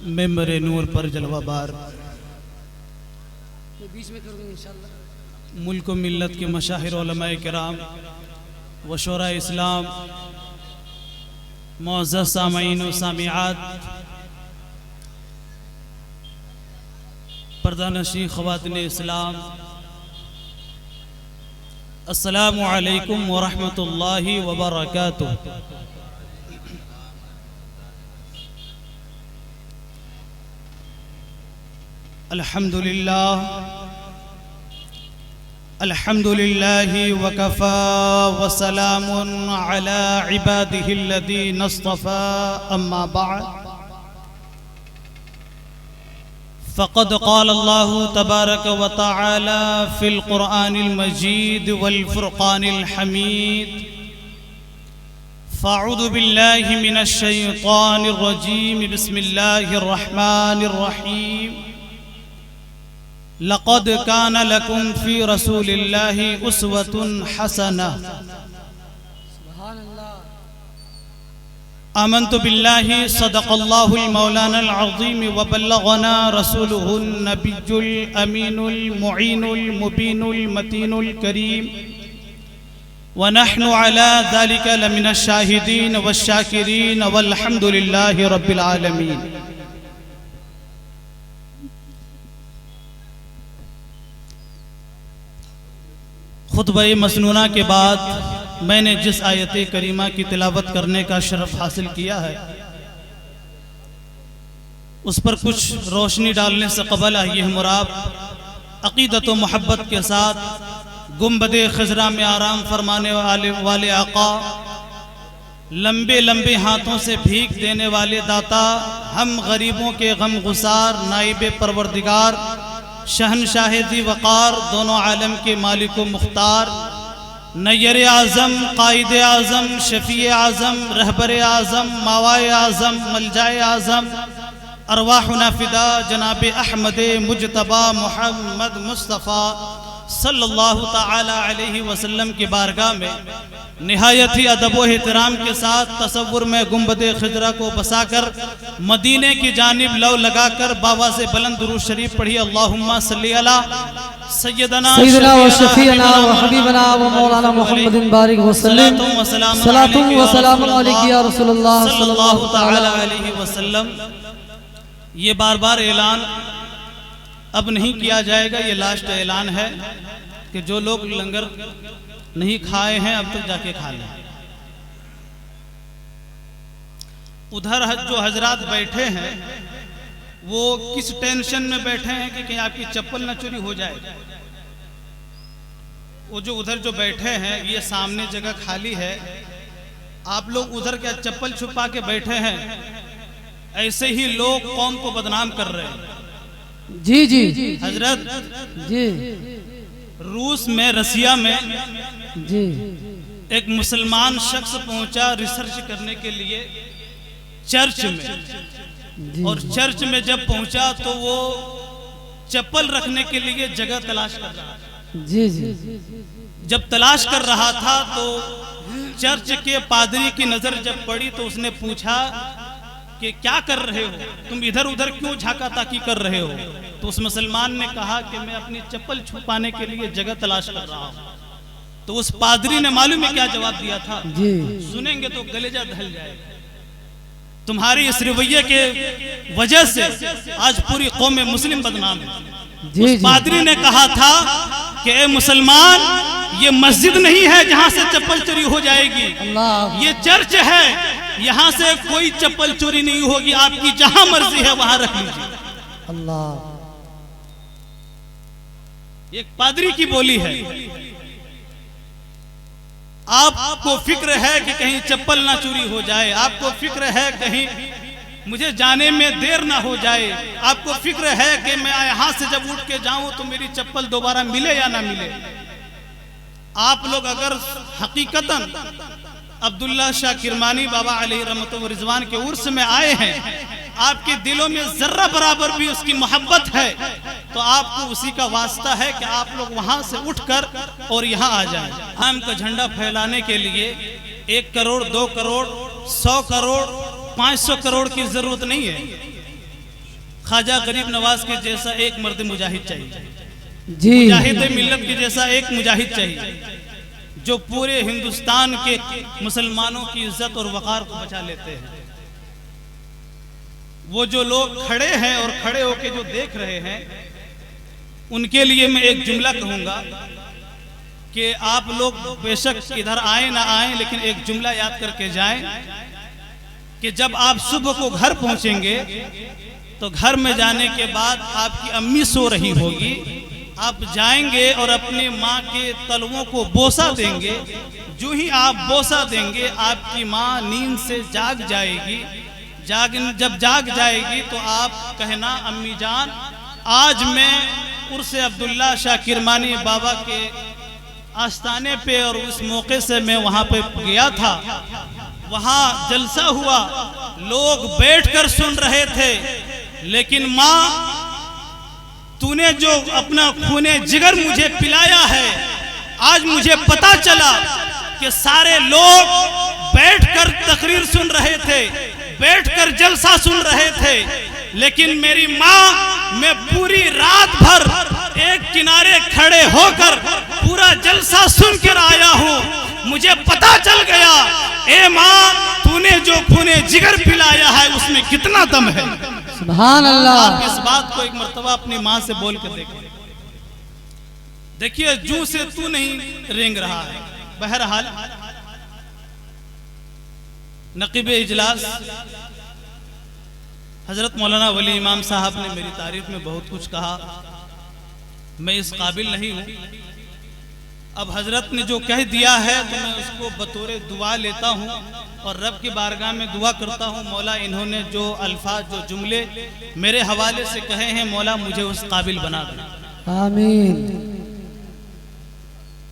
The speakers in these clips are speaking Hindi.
मेंबर नूर पर जलवाबार बीच में करूँगी इंशाल्लाह। मुल्क व मिल्लत के मशाहिर उलमाए किराम व शोरा इस्लाम, मुअज़्ज़ज़ सामीईन व सामिआत, पर्दानशीं ख़वातीन इस्लाम, अस्सलामु अलैकुम व रहमतुल्लाहि व बरकातुहू। अल्हम्दुलिल्लाह अल्हम्दुलिल्लाहि व कफ़ा व सलामुन अला इबादिहिल्लज़ीना इस्तफ़ा, अम्मा बअद। फ़क़द क़ाल अल्लाहु तबारक व तआला फ़िल क़ुरआनिल मजीद वल फ़ुरक़ानिल हमीद। फ़अऊज़ु बिल्लाहि मिनश शैतानिर रजीम, बिस्मिल्लाहिर रहमानिर रहीम। लक़द कान लकुम फ़ी रसूलिल्लाहि उस्वतुन हसना। सुभान अल्लाह। आमन्तु बिल्लाहि सदक़ल्लाहुल मौलानाल अज़ीम व बल्लगना रसूलुहुन नबियुल अमीनुल मुईनुल मुबीनुल मतीनुल करीम व नहनु अला ज़ालिका लमिनश शाहिदीन वश्शाकिरीन वल्हम्दुलिल्लाहि रब्बिल आलमीन। खुतबा मसनूना के बाद मैंने जिस आयत करीमा की तिलावत करने का शरफ हासिल किया है, उस पर कुछ रोशनी डालने से कबल आइए मुराब अक़ीदत व मोहब्बत के साथ गुंबदे खजरा में आराम फरमाने वाले आका, लंबे लंबे हाथों से भीख देने वाले दाता, हम गरीबों के गम गुसार, नाइब परवरदिगार, शहनशाह ज़ी वक़ार, दोनों आलम के मालिक व मुख्तार, नय्यर आज़म, क़ाइद आज़म, शफ़ी आज़म, रहबर आज़म, मावाए आज़म, मलजाए आज़म, अरवाहुना फ़िदा जनाब अहमद मुजतबा मोहम्मद मुस्तफ़ा सल्लल्लाहु ताला अलैहि वसल्लम की बारगाह में निहायत ही अदब व एहतराम के साथ तसव्वुर में गुंबदे खिजरा को बसाकर मदीने की जानिब लव लगाकर बाबा से बुलंद दुरूद शरीफ पढ़िए। अल्लाहुम्मा सल्ली अला सय्यदना व शफीअना व हबीबना व मौलाना मुहम्मदिन बारिक वसल्लम। सलातु व सलाम अलैका या रसूलल्लाह सल्लल्लाहु ताला अलैहि वसल्लम। ये बार बार ऐलान अब नहीं किया जाएगा, ये लास्ट ऐलान है कि जो लोग लंगर नहीं खाए हैं अब तक जाके खा लें। उधर जो हजरात बैठे हैं वो किस टेंशन में बैठे हैं कि कहीं आपकी चप्पल न चोरी हो जाए। वो जो उधर जो बैठे हैं, ये सामने जगह खाली है, आप लोग उधर क्या चप्पल छुपा के बैठे हैं। ऐसे ही लोग कौम को बदनाम कर रहे हैं। जी जी हजरत जी रूस में, रसिया में जी एक मुसलमान शख्स पहुंचा रिसर्च करने के लिए चर्च में, और चर्च में जब पहुंचा तो वो चप्पल रखने के लिए जगह तलाश कर रहा था। जी जी जब तलाश कर रहा था तो चर्च के पादरी की नजर जब पड़ी तो उसने पूछा कि क्या कर रहे हो तुम, इधर उधर क्यों झाका ताकी कर रहे हो। तो उस मुसलमान ने कहा कि मैं अपनी चप्पल छुपाने के लिए जगह तलाश कर रहा हूँ। तो उस पादरी ने मालूम है क्या जवाब दिया था? जी सुनेंगे तो कलेजा दहल जाएगा। तुम्हारी इस रवैये के वजह से आज पूरी कौम मुस्लिम बदनाम है। उस पादरी ने कहा था कि ए मुसलमान, ये मस्जिद नहीं है जहां से चप्पल चोरी हो जाएगी, ये चर्च है, यहाँ से कोई चप्पल चोरी नहीं होगी, आपकी जहां मर्जी है वहां रख लीजिए। अल्लाह, एक पादरी की बोली है। आपको फिक्र है कि कहीं चप्पल ना चोरी हो जाए, आपको फिक्र है कहीं मुझे जाने में देर ना हो जाए, आपको फिक्र है कि मैं यहाँ से जब उठ के जाऊं तो मेरी चप्पल दोबारा मिले या ना मिले। आप लोग अगर हकीकतन अब्दुल्ला शाह किरमानी बाबा अलैहि रहमत व रिजवान के उर्स में आए हैं, आपके दिलों में जर्रा बराबर भी उसकी मोहब्बत है, तो आपको उसी का वास्ता है कि आप लोग वहां से उठकर और यहाँ आ जाएं। आम का झंडा फैलाने के लिए 1 करोड़, 2 करोड़, 100 करोड़, 500 करोड़ की जरूरत नहीं है। ख्वाजा गरीब नवाज के जैसा एक मर्द मुजाहिद चाहिए, जी मुजाहिद मिल्लत के जैसा एक मुजाहिद चाहिए जो पूरे हिंदुस्तान के मुसलमानों की इज्जत और वक़ार को बचा लेते हैं। वो जो लोग खड़े हैं और खड़े होके जो देख रहे हैं, उनके लिए मैं एक जुमला कहूँगा कि आप लोग बेशक इधर आए ना आए, लेकिन एक जुमला याद करके जाएं कि जब आप सुबह को घर पहुँचेंगे तो घर में जाने के बाद आपकी अम्मी सो रही होगी, आप जाएंगे और अपनी माँ के तलवों को बोसा देंगे। जो ही आप बोसा देंगे आपकी माँ नींद से जाग जाएगी। जब जाग जाएगी तो आप कहना, अम्मी जान आज मैं उर्स अब्दुल्ला शाह किरमानी बाबा के आस्थाने पे और उस मौके से मैं वहाँ पे गया था, वहाँ जलसा हुआ, लोग बैठकर सुन रहे थे, लेकिन माँ तूने जो अपना खूने जिगर मुझे पिलाया है, आज मुझे पता चला कि सारे लोग बैठकर तकरीर सुन रहे थे, बैठकर जलसा सुन रहे थे, लेकिन मेरी माँ मैं पूरी रात भर एक किनारे खड़े होकर पूरा जलसा सुन कर आया हूँ। मुझे पता चल गया, ए माँ तूने जो खूने जिगर पिलाया है उसमें कितना दम है। सुभान अल्लाह। आप इस बात को एक मर्तबा अपनी माँ से बोल कर देखें। देखिए जू से तू नहीं रेंग रहा है। बहरहाल नकीब इजलास हजरत मौलाना वली इमाम साहब ने मेरी तारीफ में बहुत कुछ कहा, मैं इस काबिल नहीं हूँ। अब हजरत ने जो कह दिया है तो मैं उसको बतौर दुआ लेता हूँ और रब की बारगाह में दुआ करता हूँ, मौला इन्होंने जो अल्फाज जो जुमले मेरे हवाले से कहे हैं, मौला मुझे उस काबिल बना दे। आमीन।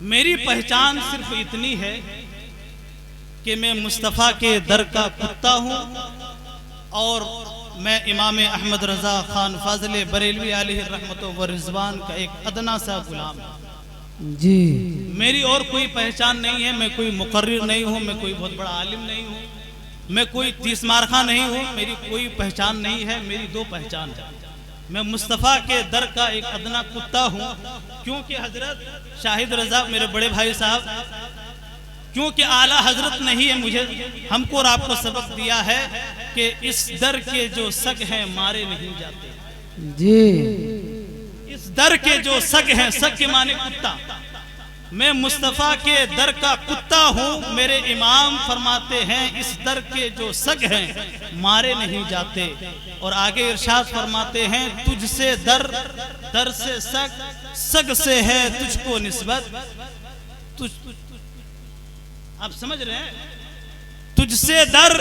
मेरी पहचान सिर्फ इतनी है कि मैं मुस्तफ़ा के दर का कुत्ता हूँ और मैं इमाम अहमद रज़ा खान फाज़िल बरेलवी अलैहि रहमत व रिज़वान का एक अदना सा गुलाम जी। मेरी और कोई पहचान नहीं है। मैं कोई मुकर्रिर नहीं हूँ, मैं कोई बहुत बड़ा आलिम नहीं हूँ, मैं कोई 30 मारखा नहीं हूँ, मेरी कोई पहचान नहीं है। मेरी दो पहचान है, मैं मुस्तफ़ा के दर का एक अदना कुत्ता हूँ। क्योंकि हजरत शाहिद रज़ा मेरे बड़े भाई साहब, क्योंकि आला हजरत ने ही मुझे हमको और आपको सबक दिया है कि इस दर के जो सग हैं मारे नहीं जाते जी। इस दर के जो सग हैं, सग के माने कुत्ता, मैं मुस्तफ़ा के दर का कुत्ता हूँ। मेरे इमाम फरमाते हैं इस दर के जो सग हैं मारे नहीं जाते। और आगे इरशाद फरमाते हैं तुझसे दर, दर से सग, सग से है तुझको निस्बत। तुझ आप समझ रहे हैं? तुझसे दर,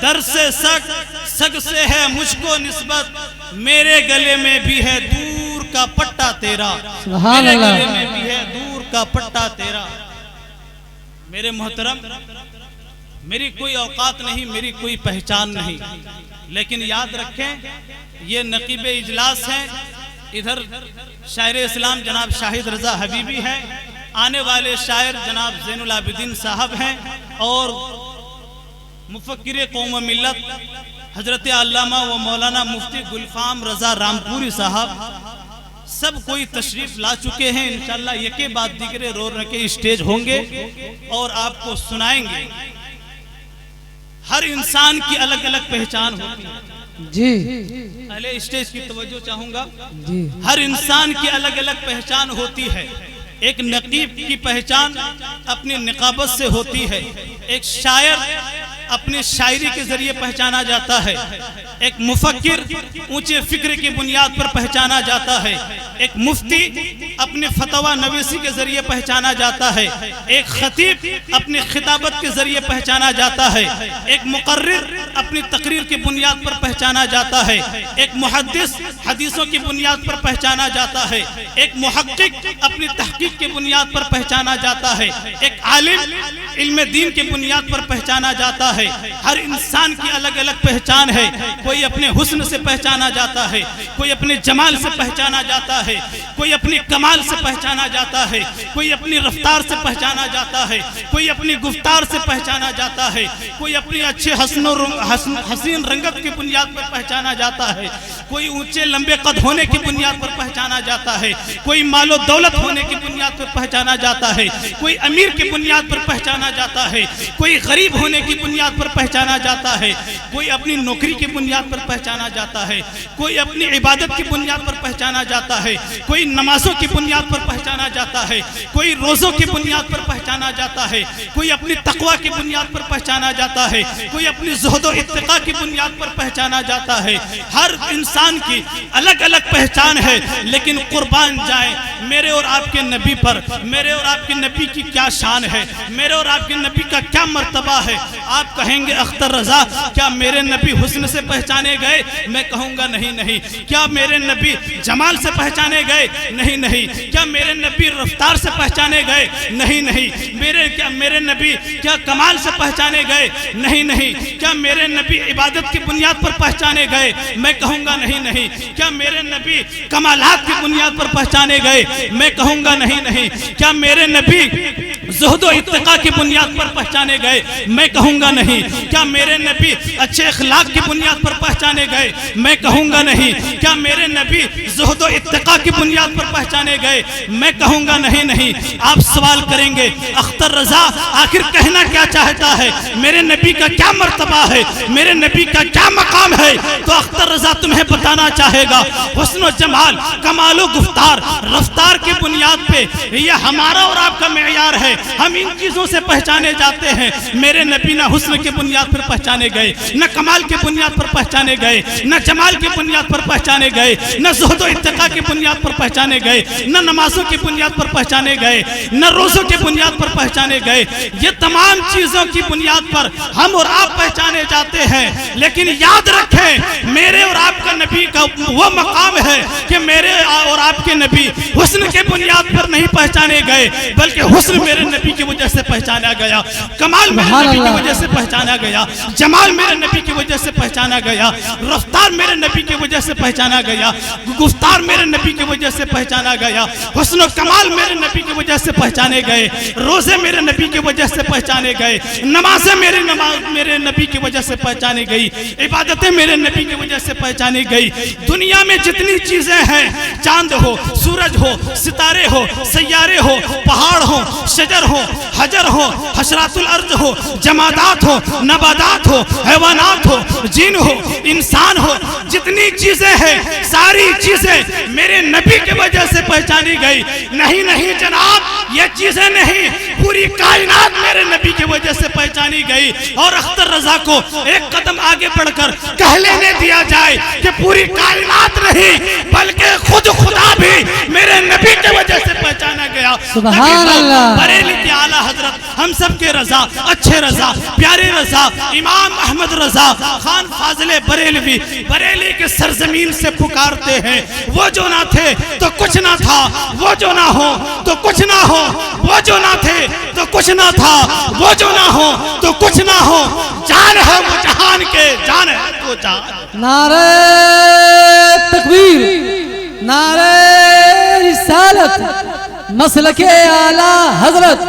दर से सग, सग से है मुझको निस्बत। मेरे गले में भी है दूर का पट्टा तेरा, मेरे गले में भी है दूर का पट्टा तेरा। मेरे मोहतरम, मेरी कोई औकात नहीं, मेरी कोई पहचान नहीं, लेकिन याद रखें ये नकीब इजलास हैं। इधर शायर इस्लाम जनाब शाहिद रज़ा हबीबी हैं, आने वाले शायर जनाब ज़ैनुल आबिदीन साहब हैं और मुफक्किर कौम मिल्लत हजरत अल्लामा व मौलाना मुफ्ती गुलफाम रज़ा रामपुरी साहब सब कोई तशरीफ ला चुके हैं। इंशाअल्लाह ये के बाद दिगरे रो रखे स्टेज होंगे और आपको सुनाएंगे। हर इंसान की अलग अलग पहचान होती है जी। पहले स्टेज की तवज्जो चाहूंगा जी। हर इंसान की अलग अलग पहचान होती है। एक नकीब की पहचान अपनी निकाबत से होती है, एक शायर अपनी शायरी के जरिए पहचाना जाता है, एक मुफक्किर ऊंचे फिक्र की बुनियाद पर पहचाना जाता है, एक मुफ्ती अपने फतवा नवीसी के जरिए पहचाना जाता है, एक खतीब अपनी खिताबत के जरिए पहचाना जाता है, एक मुकर्रिर अपनी तकरीर की बुनियाद पर पहचाना जाता है, एक मुहद्दिस हदीसों की बुनियाद पर पहचाना जाता है, एक मुहक्किक अपनी तहकीक की बुनियाद पर पहचाना जाता है, एक आलिम इल्म दीन की बुनियाद पर पहचाना जाता है। हर इंसान की अलग अलग पहचान है। कोई अपने हुस्न से पहचाना जाता है, कोई अपने जमाल से पहचाना जाता है, कोई अपनी कमाल से पहचाना जाता है, कोई अपनी रफ्तार से पहचाना जाता है, कोई अपनी गुफ्तार से पहचाना जाता है, कोई अपनी अच्छे हसीन रंगत की बुनियाद पर पहचाना जाता है। कोई ऊंचे लंबे कद होने की बुनियाद पर पहचाना जाता है, कोई मालो दौलत होने की बुनियाद पर पहचाना जाता है, कोई अमीर की बुनियाद पर पहचाना जाता है, कोई गरीब होने की बुनियाद पर पहचाना जाता है, कोई अपनी नौकरी की बुनियाद पर पहचाना जाता है, कोई अपनी इबादत की बुनियाद पर पहचाना जाता है, कोई नमाजों की बुनियाद पर पहचाना जाता है, कोई रोज़ों की बुनियाद पर पहचाना जाता है, कोई अपनी तकवा की बुनियाद पर पहचाना जाता है, कोई अपनी ज़ुहद और इत्तिक़ा की बुनियाद पर पहचाना जाता है। हर इंसान की अलग अलग पहचान है, लेकिन कुर्बान जाए मेरे और आपके नबी पर, मेरे और आपके नबी की क्या शान है, मेरे और आपके नबी का क्या मर्तबा है। आप कहेंगे अख्तर रज़ा क्या मेरे नबी हुस्न से पहचाने गए? मैं कहूँगा नहीं नहीं। क्या मेरे नबी जमाल से पहचाने गए? नहीं नहीं। क्या मेरे नबी रफ्तार से पहचाने गए? नहीं नहीं। मेरे नबी क्या कमाल से पहचाने गए? नहीं नहीं। क्या मेरे नबी इबादत की बुनियाद पर पहचाने गए? मैं कहूँगा नहीं नहीं। क्या मेरे नबी कमालात की बुनियाद पर पहचाने गए? मैं कहूँगा नहीं नहीं। क्या मेरे नबी ज़ुहद और इत्तिक़ा की बुनियाद पर पहचाने गए? मैं कहूँगा नहीं। क्या मेरे नबी अच्छे अखलाक की बुनियाद पर पहचाने गए? मैं कहूँगा नहीं। क्या मेरे नबी ज़ुहद और इत्तिक़ा की बुनियाद पर पहचाने गए? मैं कहूँगा नहीं नहीं। आप सवाल करेंगे अख्तर रज़ा आखिर कहना क्या चाहता है, मेरे नबी का क्या मर्तबा है, मेरे नबी का क्या मकाम है? तो अख्तर रज़ा तुम्हें बताना चाहेगा हुस्न जमाल कमालो गुफ्तार रफ्तार की बुनियाद पे यह हमारा और आपका मेयार है। हम इन चीज़ों से पहचाने जाते हैं। मेरे नबी ना हुस्न की बुनियाद पर पहचाने गए, न कमाल की बुनियाद पर पहचाने गए, न जमाल की बुनियाद पर पहचाने गए, न ज़ुहद और इत्तिक़ा की बुनियाद पर पहचाने गए, न नमाजों की बुनियाद पर पहचाने गए, न रोज़ों की बुनियाद पर पहचाने गए। ये तमाम चीज़ों की बुनियाद पर हम और आप पहचाने जाते हैं। लेकिन याद रखें मेरे और आपका नबी का वो मकाम है कि मेरे और आपके नबी हुस्न के बुनियाद पर नहीं पहचाने गए, बल्कि हुस्न मेरे नबी की वजह से पहचाना गया, कमाल मेरे नबी की वजह से पहचाना गया, जमाल मेरे नबी की वजह से पहचाना गया, रफ्तार मेरे नबी की वजह से पहचाना गया, गुफ्तार मेरे नबी की वजह से पहचाना गया, हुस्न कमाल मेरे नबी की वजह से पहचाने गए, रोज़े मेरे नबी की वजह से पहचाने गए, नमाजें मेरे नबी की वजह से पहचानी गई, इबादतें मेरे नबी की वजह से पहचानी गई। दुनिया में जितनी चीज़ें हैं, चांद हो, सूरज हो, सितारे हो, सैयारे हो, पहाड़ हो, शजर हो, हजर हो, हशरातुल अर्ज हो, जमादात हो, नबादात हो, हैवानात हो, जिन हो, इंसान हो, जितनी चीज़ें हैं सारी चीज़ें मेरे नबी की वजह से पहचानी गई। नहीं नहीं जनाब, ये चीज़ें नहीं, पूरी कायनात मेरे नबी की वजह से पहचानी गई। और अख्तर रज़ा को एक कदम आगे बढ़कर कह लेने दिया जाए कि पूरी कायनात नहीं बल्कि खुद खुदा भी मेरे नबी की वजह से पहचाना गया। सुभान अल्लाह। बरेली के आला हजरत हम सब के रज़ा, अच्छे रज़ा, प्यारे रज़ा, इमाम अहमद रज़ा खान फाजिले बरेलवी बरेली के सरजमीन से पुकारते हैं, वो जो ना थे तो कुछ ना था, वो जो ना हो तो कुछ ना हो, वो जो ना थे तो कुछ ना था, वो जो ना हो तो कुछ ना हो, जान है वो जहान के, जान है वो जान। नारे तकबीर, नारे रिसालत, मसलके आला हजरत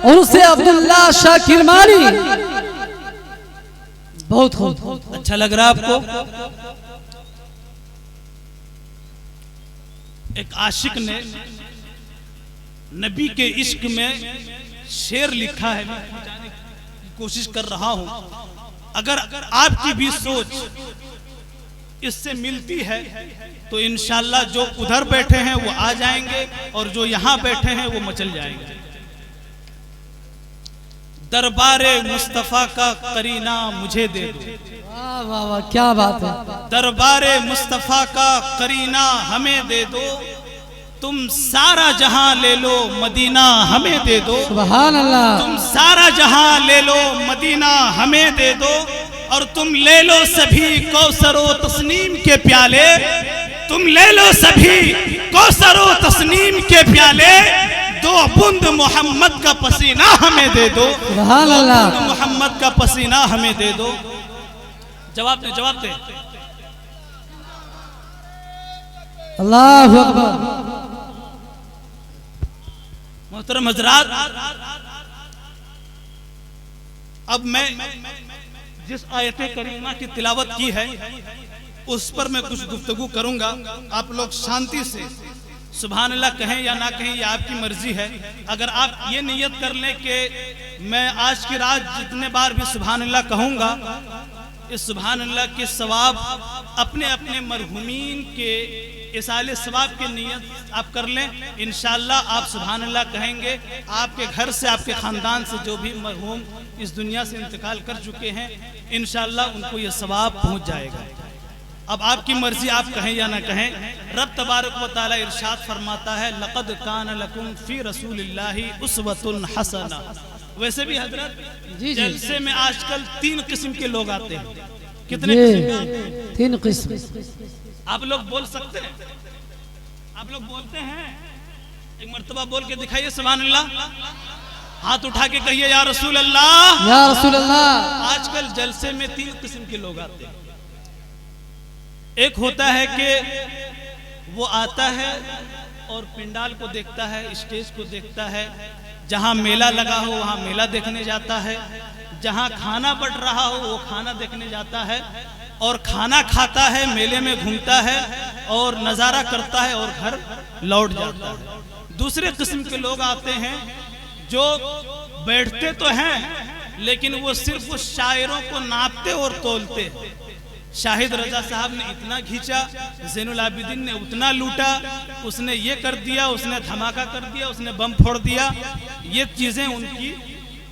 और उससे अब्दुल्ला शाह किरमानी। बहुत खूब, अच्छा लग रहा है आपको? एक आशिक ने नबी के इश्क में शेर लिखा है, मैं समझाने की कोशिश कर रहा हूं। अगर आपकी भी सोच इससे मिलती है तो इंशाल्लाह जो उधर बैठे हैं वो आ जाएंगे और जो यहां बैठे हैं वो मचल जाएंगे। दरबारे मुस्तफा का करीना मुझे दे दो। वाह वाह वाह, क्या बात है। दरबारे मुस्तफा का करीना हमें दे दो, तुम सारा जहां ले लो मदीना हमें दे दो। सुभान अल्लाह। तुम सारा जहां ले लो मदीना हमें दे दो, और तुम ले लो सभी कौसरो तस्नीम के प्याले, तुम ले लो सभी कौसरो तस्नीम के प्याले, दो बूंद मोहम्मद का पसीना हमें दे दो। सुभान अल्लाह। दो मोहम्मद का पसीना हमें दे दो। जवाब दे, जवाब दे। अल्लाहु अकबर। मोहतरम हजरात, अब मैं जिस आयत करीमा की तिलावत की है उस पर मैं कुछ गुफ्तगू करूंगा। आप लोग शांति से सुभान अल्लाह कहें या ना कहें, ये आपकी मर्जी है। अगर आप ये नियत कर लें कि मैं आज की रात जितने बार भी सुभान अल्लाह कहूँगा, इस सुभान अल्लाह के सवाब अपने अपने मरहुमीन के इसाले सवाब की नियत आप कर लें, इंशाअल्लाह आप सुभान अल्लाह कहेंगे, आपके घर से आपके ख़ानदान से जो भी मरहूम इस दुनिया से इंतकाल कर चुके हैं, इंशाअल्लाह उनको ये सवाब पहुँच जाएगा। अब आपकी मर्जी, आप कहें या ना कहें। रब तबारक व तआला इरशाद फरमाता है, लक़द कान लकुम फ़ी रसूलिल्लाहि उस्वतुन हसना। वैसे भी हजरत जलसे में आजकल 3 किस्म के लोग आते हैं। कितने किस्म? 3 किस्म। आप लोग बोल सकते हैं? आप लोग बोलते हैं? एक मर्तबा बोल के दिखाइए सुभान अल्लाह। हाथ उठा के कहिए या रसूल अल्लाह, या रसूल अल्लाह। आजकल जलसे में 3 किस्म के लोग आते हैं। एक होता है कि वो आता है और पिंडाल को देखता है, स्टेज को देखता है, जहाँ मेला लगा हो वहाँ मेला देखने जाता है, जहाँ खाना बट रहा हो वो खाना देखने जाता है, और खाना खाता है, मेले में घूमता है और नज़ारा करता है और घर लौट जाता है। दूसरे किस्म के लोग आते हैं जो बैठते तो हैं लेकिन वो सिर्फ उस शायरों को नापते और तोलते। शाहिद रजा साहब ने इतना खींचा, ज़ैनुल आबिदीन ने उतना लूटा, उसने ये कर दिया, उसने धमाका कर दिया, उसने बम फोड़ दिया। ये चीज़ें उनकी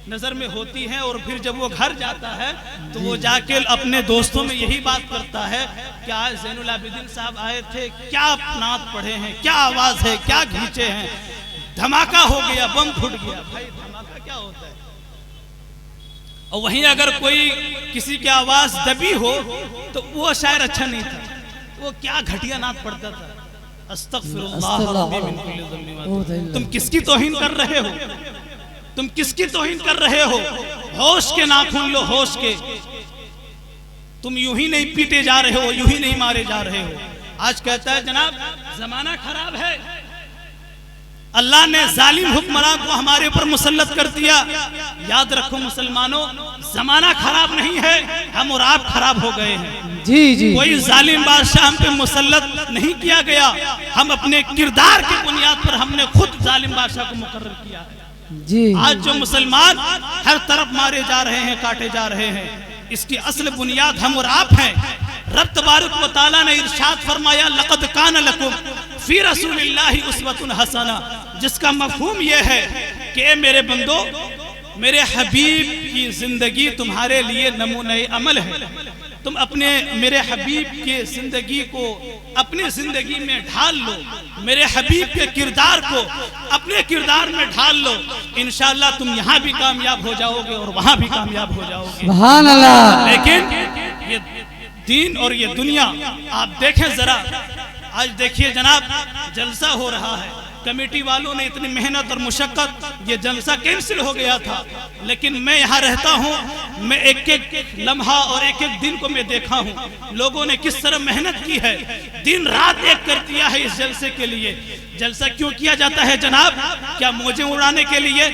नज़र में होती हैं। और फिर जब वो घर जाता है तो वो जाके अपने दोस्तों में यही बात करता है कि आज ज़ैनुल आबिदीन साहब आए थे, क्या नात पढ़े हैं, क्या आवाज़ है, क्या खींचे हैं, धमाका हो गया, बम फूट गया। भाई धमाका क्या होता है? और वहीं अगर कोई किसी की आवाज दबी हो तो वो शायर अच्छा नहीं था, वो क्या घटिया नात पढ़ता था। अस्तगफिरुल्लाह रब्बी मिन कुल्ली ज़म्बिन। तुम किसकी तौहीन कर रहे हो? तुम किसकी तौहीन कर रहे हो? होश के नाखून लो, होश के। तुम यूं ही नहीं पीटे जा रहे हो, यूं ही नहीं मारे जा रहे हो। आज कहता है जनाब जमाना खराब है, अल्लाह ने जालिम हुक्मरान को हमारे ऊपर मुसल्लत कर दिया। याद रखो मुसलमानों, जमाना खराब नहीं है, हम और आप खराब हो गए हैं। जी जी। कोई जालिम बादशाह हम पे मुसल्लत नहीं किया गया, हम अपने किरदार की बुनियाद पर हमने खुद जालिम बादशाह को मुकर्रर किया है। जी। आज जो मुसलमान हर तरफ मारे जा रहे हैं, काटे जा रहे हैं, इसकी असल बुनियाद हम और आप हैं। रब तबारक व तआला ने इरशाद फरमाया, लक़द कान लकुम फ़ी रसूलिल्लाहि उस्वतुन हसना, जिसका मफ़हूम यह है कि मेरे बंदो, मेरे हबीब की जिंदगी तुम्हारे लिए नमूने अमल है। तुम अपने मेरे हबीब के जिंदगी को अपने जिंदगी में ढाल लो, मेरे हबीब के किरदार को अपने किरदार में ढाल लो, इंशाअल्लाह तुम यहाँ भी कामयाब हो जाओगे और वहाँ भी कामयाब हो जाओगे। सुभान अल्लाह। लेकिन ये दीन और ये दुनिया आप देखें जरा, आज देखिए जनाब जलसा हो रहा है, कमेटी वालों ने इतनी मेहनत और मुशक्कत, ये जलसा कैंसिल हो गया था, लेकिन मैं यहाँ रहता हूँ, मैं एक एक लम्हा और एक एक दिन को मैं देखा हूँ लोगों ने किस तरह मेहनत की है, दिन रात एक कर दिया है इस जलसे के लिए। जलसा क्यों किया जाता है जनाब? क्या मौजें उड़ाने के लिए?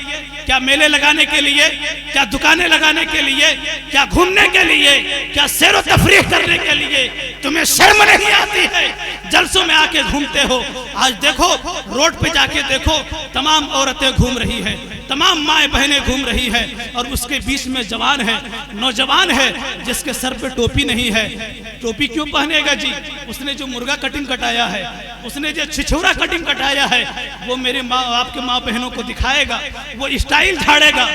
क्या मेले लगाने के लिए? क्या दुकानें लगाने के लिए? क्या घूमने के लिए? क्या सैर व तफरीह करने के लिए? तुम्हें शर्म नहीं आती है? जलसों में आके घूमते हो। आज देखो रोड पे जाके देखो, तमाम औरतें घूम रही है, तमाम माएँ बहनें घूम रही है, और उसके बीच में जवान है, नौजवान है, जिसके सर पे टोपी नहीं है। टोपी क्यों पहनेगा जी? उसने जो मुर्गा कटिंग कटाया है, उसने जो छिछोरा कटिंग कटाया है, वो मेरे माँ आपके माँ बहनों को दिखाएगा, वो स्टाइल झाड़ेगा,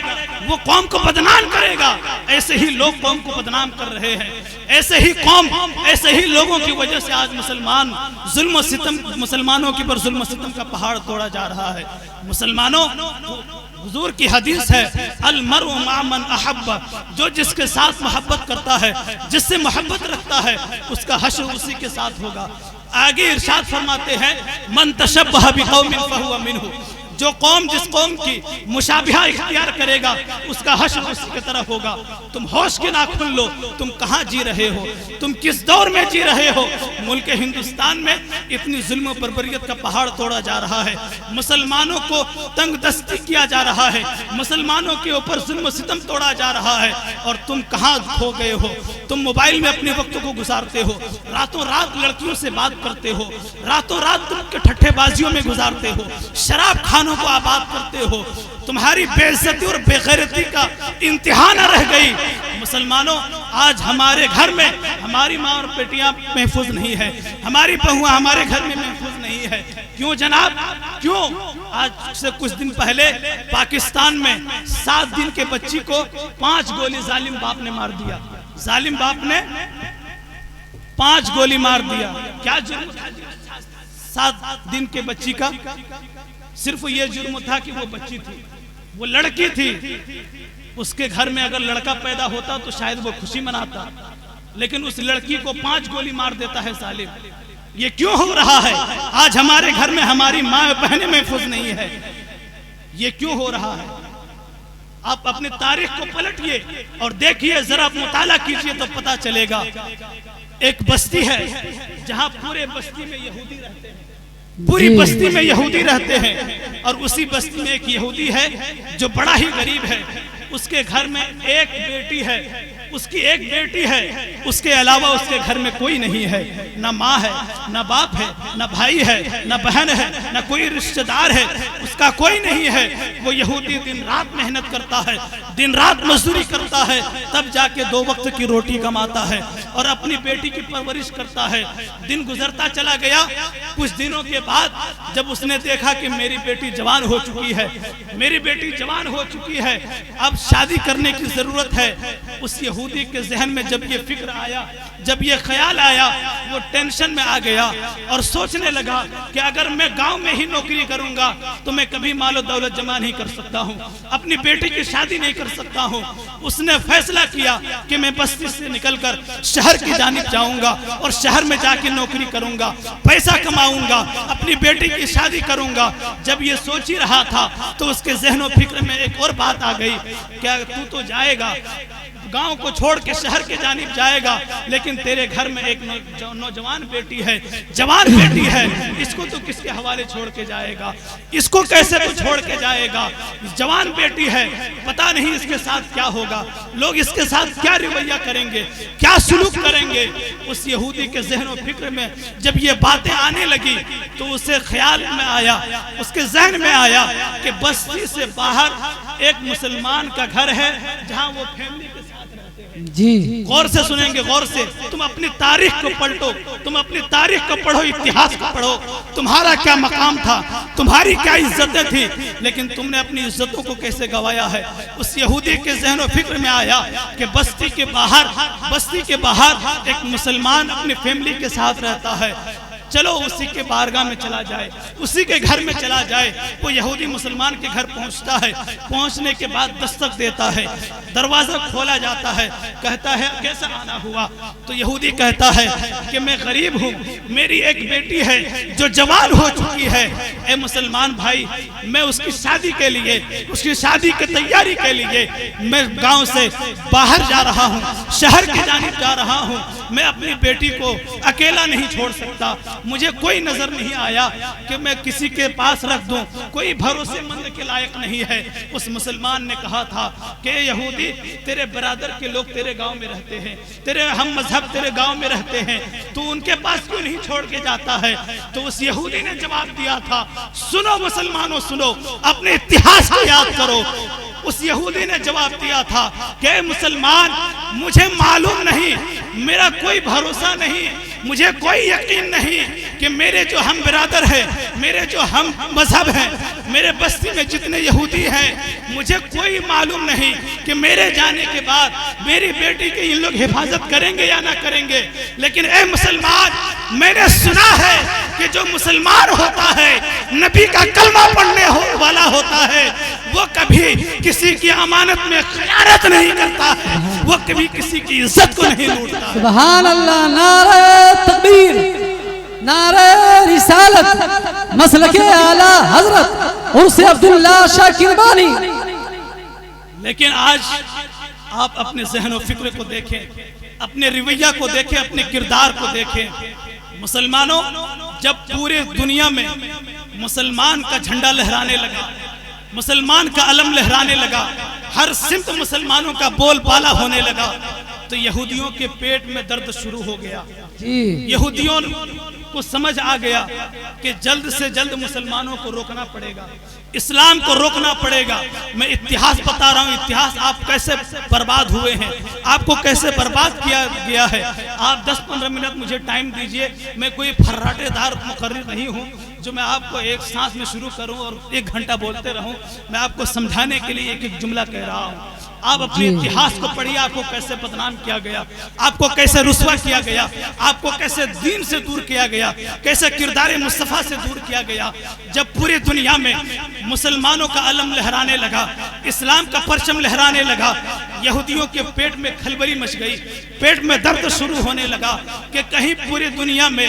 वो कौम को बदनाम करेगा। ऐसे ही लोग कौम को बदनाम कर रहे हैं, ऐसे ही कौम, ऐसे ही लोगों की वजह से आज मुसलमान जुल्म सितम, मुसलमानों के ऊपर जुल्म सितम का पहाड़ तोड़ा जा रहा है। मुसलमानों, हुजूर की हदीस है, अल मरउ मा मन अहब्बा, जो जिसके साथ मोहब्बत करता है, जिससे मोहब्बत रखता है, उसका हश्र उसी के साथ होगा। आगे इरशाद फरमाते हैं, मन तशब्बह बिकौमिन फहुवा मिनहु, जो कौम जिस कौम की मुशाबिहा इख्तियार करेगा उसका हश्र उसी की तरफ होगा। तुम होश के नाखुन लो, तुम कहाँ जी रहे हो, तुम किस दौर में जी रहे हो। मुल्क हिंदुस्तान में इतनी जुल्म बर्बरियत का पहाड़ तोड़ा जा रहा है, मुसलमानों को तंग दस्ती किया जा रहा है, मुसलमानों के ऊपर जुल्म सितम तोड़ा जा रहा है, और तुम कहाँ खो गए हो। तुम मोबाइल में अपने वक्त को गुजारते हो, रातों रात लड़कियों से बात करते हो, रातों रात तुम के ठट्ठेबाजियों में गुजारते हो, शराब खानों को आबाद करते हो। तुम्हारी बेइज्जती और बेगैरती का इंतहा न रह गई। मुसलमानों, आज हमारे घर में हमारी माँ और बेटियां महफूज नहीं है, हमारी बहुआं हमारे घर में महफूज नहीं है। क्यों जनाब, क्यों? आज से कुछ दिन पहले पाकिस्तान में 7 दिन के बच्ची को 5 गोली जालिम बाप ने मार दिया। जालिम बाप ने 5 गोली मार दिया। क्या जुर्म था 7 दिन के बच्ची का? सिर्फ ये जुर्म था कि वो बच्ची थी, वो लड़की थी। उसके घर में अगर लड़का पैदा होता तो शायद वो खुशी मनाता, लेकिन उस लड़की को 5 गोली मार देता है जालिम। ये क्यों हो रहा है? आज हमारे घर में हमारी माँ बहनें महफूज नहीं है, ये क्यों हो रहा है? आप अपनी तारीख को पलटिए और देखिए, जरा मुताला कीजिए तो पता चलेगा। एक बस्ती है जहां पूरे बस्ती में यहूदी रहते हैं, पूरी बस्ती में यहूदी रहते हैं, और उसी बस्ती में एक यहूदी है जो बड़ा ही गरीब है। उसके घर में एक बेटी है, उसकी एक बेटी है, उसके अलावा उसके घर में कोई नहीं है। ना माँ है, ना बाप है, ना भाई है, ना बहन है, ना कोई रिश्तेदार है, उसका कोई नहीं है। वो यहूदी दिन रात मेहनत करता है, दिन रात मजदूरी करता है, तब जाके 2 वक्त की रोटी कमाता है और अपनी बेटी की परवरिश करता है। दिन गुजरता चला गया। कुछ दिनों के बाद जब उसने देखा कि मेरी बेटी जवान हो चुकी है, मेरी बेटी जवान हो चुकी है, अब शादी करने की जरूरत है, उस यहूदी के जहन में जब ये फिक्र आया, जब ये ख्याल आया, वो टेंशन में आ गया और सोचने लगा कि अगर मैं गांव में ही नौकरी करूंगा तो मैं कभी मालो दौलत जमा नहीं कर सकता हूं, अपनी बेटी की शादी नहीं कर सकता हूं। उसने फैसला किया कि मैं बस्ती से निकलकर शहर की जानिब जाऊंगा और शहर में जाके नौकरी करूंगा, पैसा कमाऊंगा, अपनी बेटी की शादी करूंगा। जब ये सोच ही रहा था तो उसके ज़हन फिक्र में एक और बात आ गई, क्या तू तो जाएगा, गांव को छोड़ के शहर के जानिब जाएगा, लेकिन तेरे घर में एक नौजवान बेटी है, जवान बेटी है, इसको तो किसके हवाले छोड़ के जाएगा? इसको कैसे तो छोड़ के जाएगा? जवान बेटी है, पता नहीं इसके साथ क्या होगा, लोग इसके साथ क्या रवैया करेंगे, क्या सुलूक करेंगे। उस यहूदी के ज़हन फिक्र में जब ये बातें आने लगी तो उसे ख्याल में आया, उसके जहन में आया कि बस्ती से बाहर एक मुसलमान का घर है जहां वो फैमिली के साथ रहते हैं। जी, गौर से सुनेंगे, गौर से। तुम अपनी तारीख को पलटो, तुम अपनी तारीख को पढ़ो, इतिहास को पढ़ो। तुम्हारा क्या मकाम था, तुम्हारी क्या इज्जतें थी, लेकिन तुमने अपनी इज्जतों को कैसे गवाया है। उस यहूदी के ज़हन और फिक्र में आया कि बस्ती के बाहर एक मुसलमान अपनी फैमिली के साथ रहता है, चलो उसी के बारगाह में चला जाए, उसी के घर में चला जाए। वो यहूदी मुसलमान के घर पहुंचता है, पहुंचने के बाद दस्तक देता है, दरवाजा खोला जाता है, कहता है कैसा आना हुआ? तो यहूदी कहता है कि मैं गरीब हूँ, मेरी एक बेटी है जो जवान हो चुकी है। ए मुसलमान भाई, मैं उसकी शादी के लिए, उसकी शादी की तैयारी के लिए मैं गाँव से बाहर जा रहा हूँ, शहर की जानिब जा रहा हूँ। मैं अपनी बेटी को अकेला नहीं छोड़ सकता, मुझे कोई नजर नहीं आया कि मैं किसी के पास रख दूं, कोई भरोसेमंद के लायक नहीं है। उस मुसलमान ने कहा था कि यहूदी, तेरे बरादर के लोग तेरे गांव में रहते हैं, तेरे हम मजहब तेरे गांव में रहते हैं, तू उनके पास क्यों नहीं छोड़ के जाता है? तो उस यहूदी ने जवाब दिया था, सुनो मुसलमानों सुनो, अपने इतिहास को याद करो। उस यहूदी ने जवाब दिया था कि मुसलमान, मुझे मालूम नहीं, मेरा कोई भरोसा नहीं, मुझे कोई यकीन नहीं कि मेरे जो हम बिरादर हैं, मेरे जो हम मजहब हैं, मेरे बस्ती में जितने यहूदी हैं, मुझे कोई मालूम नहीं कि मेरे जाने के बाद मेरी बेटी की इन लोग हिफाजत करेंगे या ना करेंगे। लेकिन ए मुसलमान, मैंने सुना है कि जो मुसलमान होता है, नबी का कलमा पढ़ने वाला होता है, वो कभी किसी की अमानत में खयानत नहीं करता है, वो कभी किसी की इज्जत को नहीं लूटता। सुभान अल्लाह, नारे तकबीर, नारे रिसालत, मसलके आला हजरत। उर्से अब्दुल्ला शाह किरमानी। लेकिन आज आप अपने ज़हन और फिक्र को देखें, अपने रवैया को देखें, अपने किरदार को देखें। मुसलमानों, जब पूरे दुनिया में मुसलमान का झंडा लहराने लगा, मुसलमान का अलम लहराने लगा, हर सिमत मुसलमानों का बोलबाला होने लगा, तो यहूदियों के पेट में दर्द शुरू हो गया। यहूदियों को समझ आ गया कि जल्द से जल्द मुसलमानों को रोकना पड़ेगा, इस्लाम को रोकना पड़ेगा। मैं इतिहास बता रहा हूँ, इतिहास आप कैसे बर्बाद हुए हैं, आपको कैसे बर्बाद किया गया है। आप 10-15 मिनट मुझे टाइम दीजिए, मैं कोई फर्राटेदार मुकर्रिर नहीं हूँ जो मैं आपको एक सांस में शुरू करूं और 1 घंटा बोलते रहूं। मैं आपको समझाने के लिए एक जुमला कह रहा हूं। आप अपने इतिहास को पढ़िए, आपको कैसे बदनाम किया गया, आपको कैसे रुस्वा किया गया, आपको कैसे दीन से दूर किया गया, कैसे किरदार मुस्तफ़ा से दूर किया गया। जब पूरी दुनिया में मुसलमानों का अलम लहराने लगा, इस्लाम का परचम लहराने लगा, यहूदियों के पेट में खलबली मच गई, पेट में दर्द शुरू होने लगा कि कहीं पूरी दुनिया में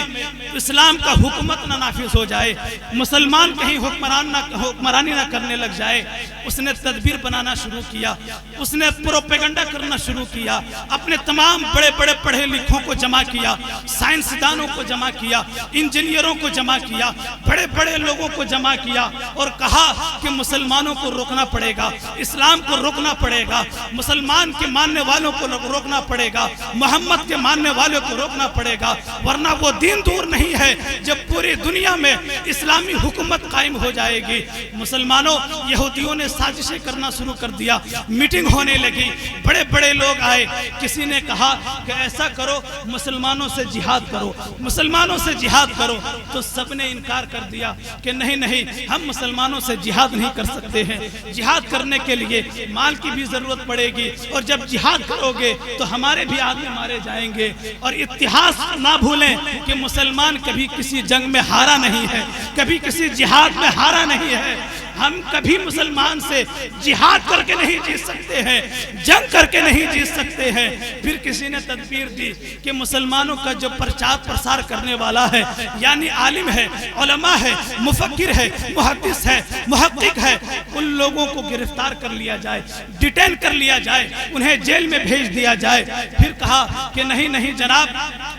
इस्लाम का हुकूमत ना नाफिज हो जाए, मुसलमान कहीं हुक्मरानी ना करने लग जाए। उसने तदबीर बनाना शुरू किया, उसने प्रोपेगेंडा करना शुरू किया, अपने तमाम बड़े बड़े पढ़े लिखों को जमा किया, साइंसदानों को जमा किया, इंजीनियरों को जमा किया, बड़े बड़े लोगों को जमा किया और कहा कि मुसलमानों को रोकना पड़ेगा, इस्लाम को रोकना पड़ेगा, मुसलमान के मानने वालों को रोकना पड़ेगा, मोहम्मद के मानने वालों को रोकना पड़ेगा, वरना वो दिन दूर नहीं है जब पूरी दुनिया में इस्लामी हुकूमत कायम हो जाएगी। मुसलमानों, यहूदियों ने साजिशें करना शुरू कर दिया, मीटिंग होने लगी, बड़े बड़े लोग आए। किसी ने कहा कि ऐसा करो, मुसलमानों से जिहाद करो, मुसलमानों से जिहाद करो, तो सबने इनकार कर दिया कि नहीं नहीं, हम मुसलमानों से जिहाद नहीं कर सकते हैं। जिहाद करने के लिए माल की भी जरूरत पड़ेगी और जब जिहाद करोगे तो हमारे भी आदमी मारे जाएंगे। और इतिहास ना भूलें कि मुसलमान कभी किसी जंग में हारा नहीं है, कभी किसी जिहाद में हारा नहीं है। हम कभी मुसलमान से जिहाद करके नहीं जीत सकते हैं, जंग करके नहीं जीत सकते हैं। फिर किसी ने तदबीर दी कि मुसलमानों का जो प्रचार प्रसार करने वाला है, यानी आलिम है, उलमा है, मुफक्किर है, मुहद्दिस है, मुहक्किक है, उन लोगों को गिरफ्तार कर लिया जाए, डिटेन कर लिया जाए, उन्हें जेल में भेज दिया जाए। फिर कहा कि नहीं नहीं जनाब,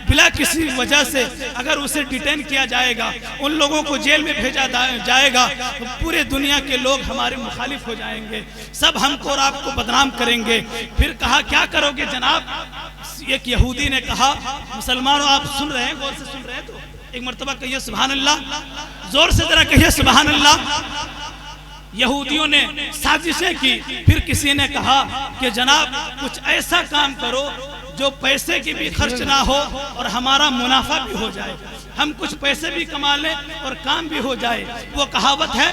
बिला किसी वजह से अगर उसे डिटेन किया जाएगा, उन लोगों को जेल में भेजा जाएगा, तो पूरे दुनिया के लोग हमारे मुखालिफ हो जाएंगे, सब हमको और आपको बदनाम करेंगे। फिर कहा क्या करोगे जनाब? एक यहूदी ने कहा, मुसलमानों आप सुन रहे हैं, गौर से सुन रहे हैं तो एक मर्तबा कहिए सुभान अल्लाह, जोर से जरा कहिए सुभान अल्लाह। यहूदियों ने साजिशें की। फिर किसी ने कहा कि जनाब कुछ ऐसा काम करो जो पैसे की भी खर्च ना हो और हमारा मुनाफा भी हो जाए, हम कुछ पैसे भी कमा लें और काम भी हो जाए। वो कहावत है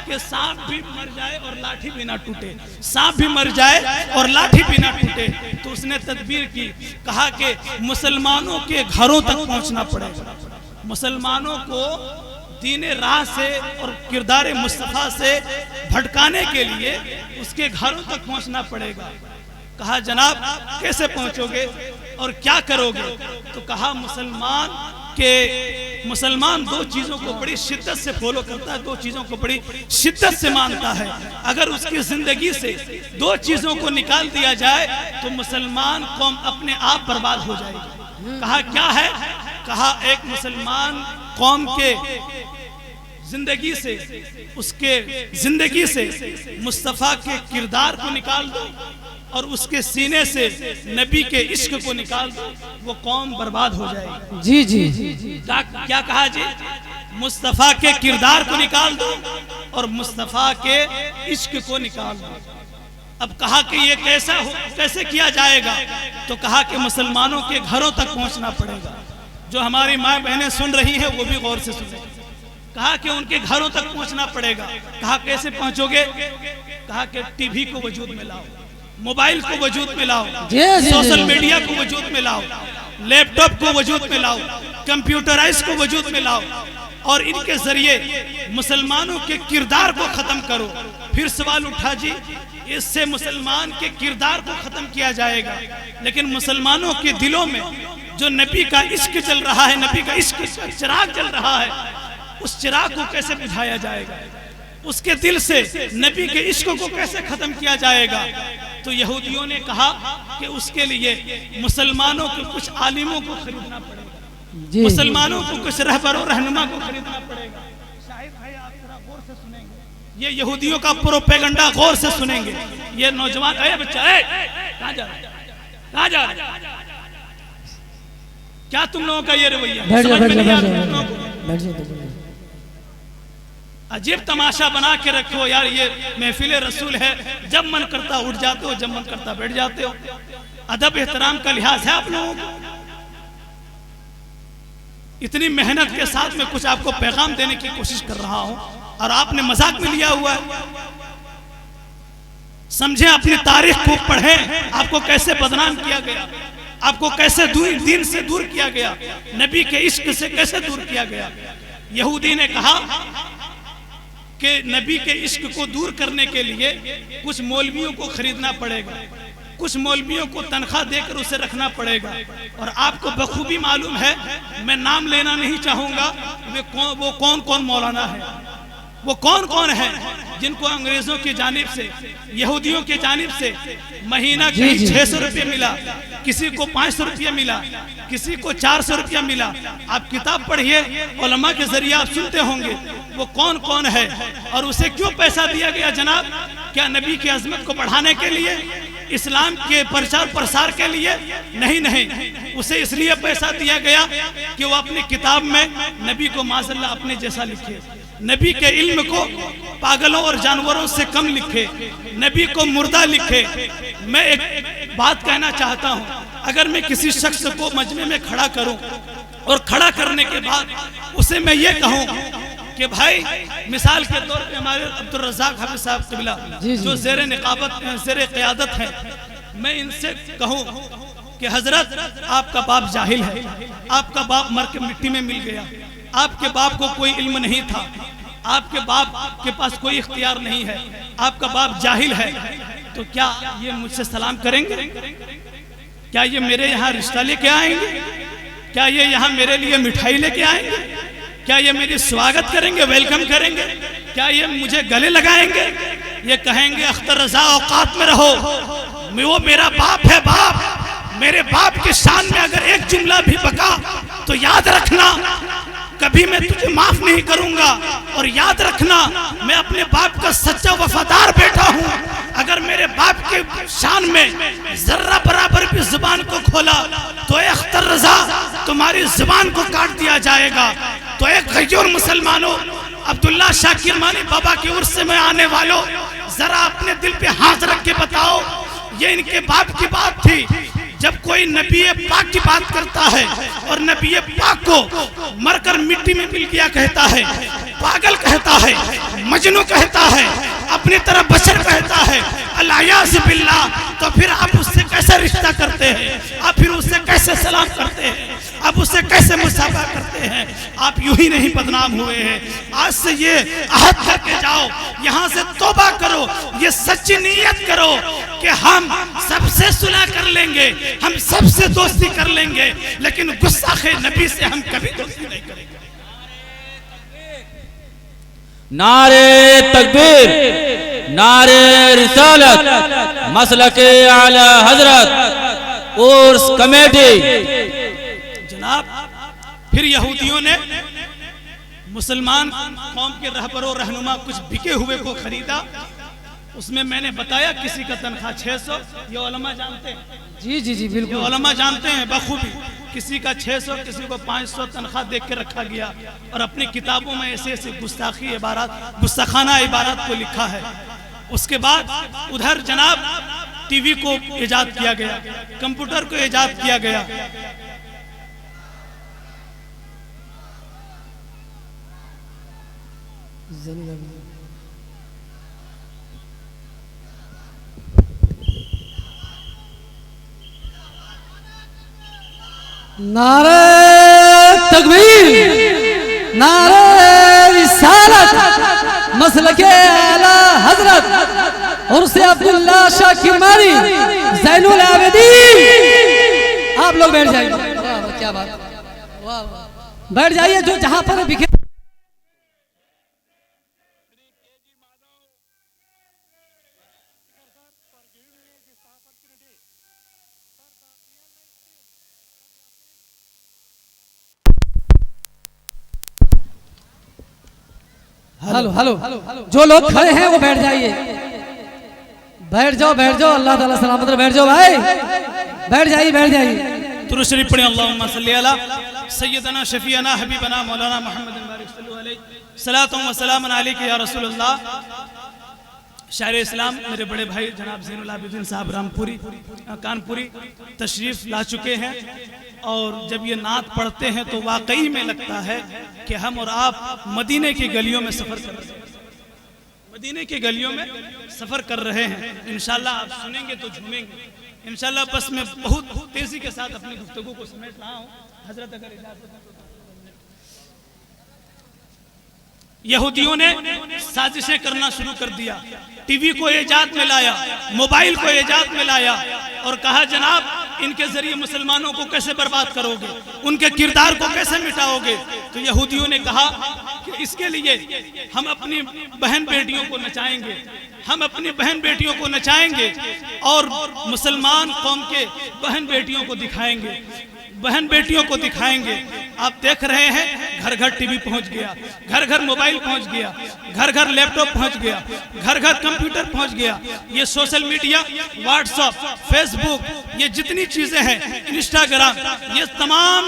कि सांप भी मर जाए और लाठी भी ना टूटे, सांप भी मर जाए और लाठी भी ना टूटे। तो उसने तदबीर की, कहा कि मुसलमानों के घरों तक पहुंचना पड़ेगा, मुसलमानों को दीने राह से और किरदार मुस्तफ़ा से भटकाने के लिए उसके घरों तक पहुंचना पड़ेगा। कहा जनाब कैसे पहुंचोगे और क्या करोगे? तो कहा मुसलमान 2 चीज़ों को बड़ी शिद्दत से फॉलो करता है, 2 चीज़ों को बड़ी शिद्दत से मानता है। अगर उसकी ज़िंदगी से 2 चीज़ों को निकाल दिया जाए तो मुसलमान कौम अपने आप बर्बाद हो जाएगी। कहा क्या है? कहा एक मुसलमान कौम के जिंदगी से, उसके जिंदगी से मुस्तफ़ा के किरदार को निकाल दो और उसके सीने से नबी के इश्क को निकाल दो, वो कौम बर्बाद हो जाएगी। जी जी जी। क्या कहा जी? मुस्तफ़ा के किरदार को निकाल दो और मुस्तफ़ा के इश्क को निकाल दो। अब कहा कि ये कैसे किया जाएगा? तो कहा कि मुसलमानों के घरों तक पहुंचना पड़ेगा। जो हमारी माँ बहनें सुन रही हैं वो भी गौर से सुने। कहा कि उनके घरों तक पहुंचना पड़ेगा। कहा कैसे पहुंचोगे? कहा कि टीवी को वजूद में लाओ, मोबाइल को वजूद में लाओ, सोशल मीडिया को वजूद में लाओ, लैपटॉप को वजूद में लाओ, कंप्यूटराइज को वजूद में लाओ और इनके जरिए मुसलमानों के किरदार को खत्म करो। फिर सवाल उठा जी, इससे मुसलमान के किरदार को खत्म किया जाएगा, लेकिन मुसलमानों के दिलों में जो नबी का इश्क चल रहा है, नबी का इश्क चिराग जल रहा है, उस चिराग को कैसे बुझाया जाएगा? उसके दिल से नबी के इश्क को कैसे खत्म किया जाएगा? तो यहूदियों ने कहा कि उसके लिए मुसलमानों के कुछ आलिमों को खरीदना पड़ेगा, मुसलमानों को कुछ रहबरों रहनुमा को खरीदना पड़ेगा। शाहिद भाई आप जरा गौर से सुनेंगे, ये यहूदियों का प्रोपेगेंडा गौर से सुनेंगे। ये नौजवान, अरे बच्चा कहाँ जा रहा है, कहाँ जा रहा है? क्या तुम लोगों का ये रवैया समझ में नहीं आता? अजीब तमाशा बना के रखो यार, ये महफिल रसूल है, जब मन करता उठ जाते हो, जब मन करता बैठ जाते हो। अदब एहतराम का लिहाज है आप लोगों को? इतनी मेहनत के साथ में कुछ आपको पैगाम देने की कोशिश कर रहा हूं और आपने मजाक में लिया हुआ है। समझे, अपनी तारीख को पढ़ें, आपको कैसे बदनाम किया गया, आपको कैसे दीन से दूर किया गया, नबी के इश्क से कैसे दूर किया गया। यहूदी ने कहा कि नबी के इश्क को दूर करने के लिए कुछ मौलवियों को खरीदना पड़ेगा, कुछ मौलवियों को तनख्वाह देकर उसे रखना पड़ेगा। और आपको बखूबी मालूम है, मैं नाम लेना नहीं चाहूंगा, वो कौन कौन मौलाना है, वो कौन कौन है जिनको अंग्रेजों की जानिब से, यहूदियों की जानिब से महीना कहीं 600 रुपये मिला, किसी को 500 रुपये मिला, किसी को 400 रुपया मिला। आप किताब पढ़िए, उलमा के जरिए आप सुनते होंगे वो कौन कौन है और उसे क्यों पैसा दिया गया जनाब? क्या नबी की अजमत को बढ़ाने के लिए, इस्लाम के प्रचार प्रसार के लिए? नहीं नहीं, उसे इसलिए पैसा दिया गया कि वो अपनी किताब में नबी को माज़अल्लाह अपने जैसा लिखे, नबी के इल्म को पागलों और जानवरों से कम लिखे, नबी को मुर्दा लिखे। मैं एक बात कहना चाहता हूँ, अगर मैं किसी शख्स को मजमे में खड़ा करूं और खड़ा करने के बाद उसे मैं ये कहूं कि भाई, मिसाल के तौर पे हमारे अब्दुल रज़ाक हाफिज़ साहब क़िबला जो ज़ेरे निकाबत ज़ेरे क़यादत है, मैं इनसे कहूं कि हजरत आपका बाप जाहिल है, आपका बाप मर के मिट्टी में मिल गया, आपके बाप को कोई इल्म नहीं था, आपके बाप के पास कोई इख्तियार नहीं है, आपका बाप जाहिल है, तो क्या ये मुझसे सलाम करेंगे? क्या ये मेरे यहाँ रिश्ता लेके आएंगे? क्या ये यहाँ मेरे लिए मिठाई लेके आएंगे? क्या ये मेरी स्वागत करेंगे, वेलकम करेंगे? क्या ये मुझे गले लगाएंगे? ये कहेंगे अख्तर रज़ा औकात में रहो, वो मेरा बाप है, बाप। मेरे बाप के शान में अगर एक जुमला भी बका तो याद रखना, कभी मैं तुझे माफ नहीं करूंगा। और याद रखना, मैं अपने बाप का सच्चा वफादार बेटा हूँ। अगर मेरे बाप के शान में जर्रा बराबर भी जुबान को खोला तो ए अख्तर रज़ा, तुम्हारी जुबान को काट दिया जाएगा। तो एक गैर मुसलमानों, अब्दुल्ला शाह किरमानी बाबा के उर्स में आने वालों, जरा अपने दिल पे हाथ रख के बताओ, ये इनके बाप की बात थी। जब कोई नबी पाक की बात करता है और नबी पाक को मरकर मिट्टी में मिल गया कहता है, पागल कहता है, मजनू कहता है, अपनी तरह बशर कहता है, अल्लाह बिल्लाह, तो फिर आप उससे कैसे रिश्ता करते हैं? आप फिर उससे कैसे सलाम करते हैं? आप उससे कैसे मुसाफा करते हैं? आप यूं ही नहीं बदनाम हुए हैं। आज से ये अहद करके जाओ, यहाँ से तौबा करो, ये सच्ची नीयत करो कि हम सबसे सुलह कर लेंगे, हम सबसे दोस्ती कर लेंगे, लेकिन गुस्साखे नबी से हम कभी दोस्ती नहीं करेंगे। नारे तकबीर, नारे रिसालत, मसलके आला हजरत उर्स कमेटी। जनाब, फिर यहूदियों ने मुसलमान कौम के रहबरों रहनुमा कुछ बिके हुए को खरीदा। उसमें मैंने बताया किसी का तनख्वाह 600, ये उलमा जानते हैं। जी जी जी बिल्कुल, उलमा जानते हैं बखूबी। किसी का 600, किसी को 500 तनख्वाह देख के रखा गया और अपनी किताबों में ऐसे ऐसे गुस्ताखी इबारत, गुस्ताखाना इबारत को लिखा है। उसके बाद उधर जनाब टीवी को इजाद किया गया, कंप्यूटर को इजाद किया गया। नारे तकबीर, नारे रिसालत, मसलके आला हजरत और से अब्दुल्ला शाह किरमानी ज़ैनुल आबिदीन। आप लोग बैठ जाइए, क्या बात, बैठ जाइए जो जहां पर बिखे। हेलो हेलो जो लोग खड़े हैं वो बैठ जाइए, बैठ जाओ अल्लाह ताला सलामत रहे, बैठ जाओ भाई, बैठ जाइए। दुरूद शरीफ पढ़ें। अल्लाहुम्मा सल्ली अला सय्यदना शफीअना हबीबना मौलाना मुहम्मद बारिक सल्लल्लाहु अलैहि सलातु व सलाम अलैका या रसूलल्लाह। शायर इस्लाम मेरे बड़े भाई जनाब ज़ैनुल आबिदीन साहब रामपुरी कानपुरी तशरीफ़ ला चुके हैं, और जब ये नात पढ़ते हैं तो वाकई में लगता है कि हम और आप मदीने की गलियों में सफ़र कर रहे हैं, मदीने की गलियों में सफ़र कर रहे हैं। इंशाल्लाह आप सुनेंगे तो झूमेंगे इंशाल्लाह। बस मैं बहुत तेज़ी के साथ अपनी गुफ्तगू को समेट रहा हूँ। हजरत अगर इजाज़त है। यहूदियों ने साजिशें करना शुरू कर दिया, टीवी को इजाद में लाया, मोबाइल को इजाद में लाया और कहा जनाब इनके जरिए मुसलमानों को कैसे बर्बाद करोगे, उनके किरदार को कैसे मिटाओगे। तो यहूदियों ने कहा कि इसके लिए हम अपनी बहन बेटियों को नचाएंगे, हम अपनी बहन बेटियों को नचाएंगे और मुसलमान कौम के बहन बेटियों को दिखाएंगे, बहन बेटियों को दिखाएंगे। आप देख रहे हैं घर घर टीवी पहुंच गया, घर घर मोबाइल पहुंच गया, घर घर लैपटॉप पहुंच गया, घर घर कंप्यूटर पहुंच गया। ये सोशल मीडिया, व्हाट्सएप, फेसबुक, ये जितनी चीजें हैं, इंस्टाग्राम, ये तमाम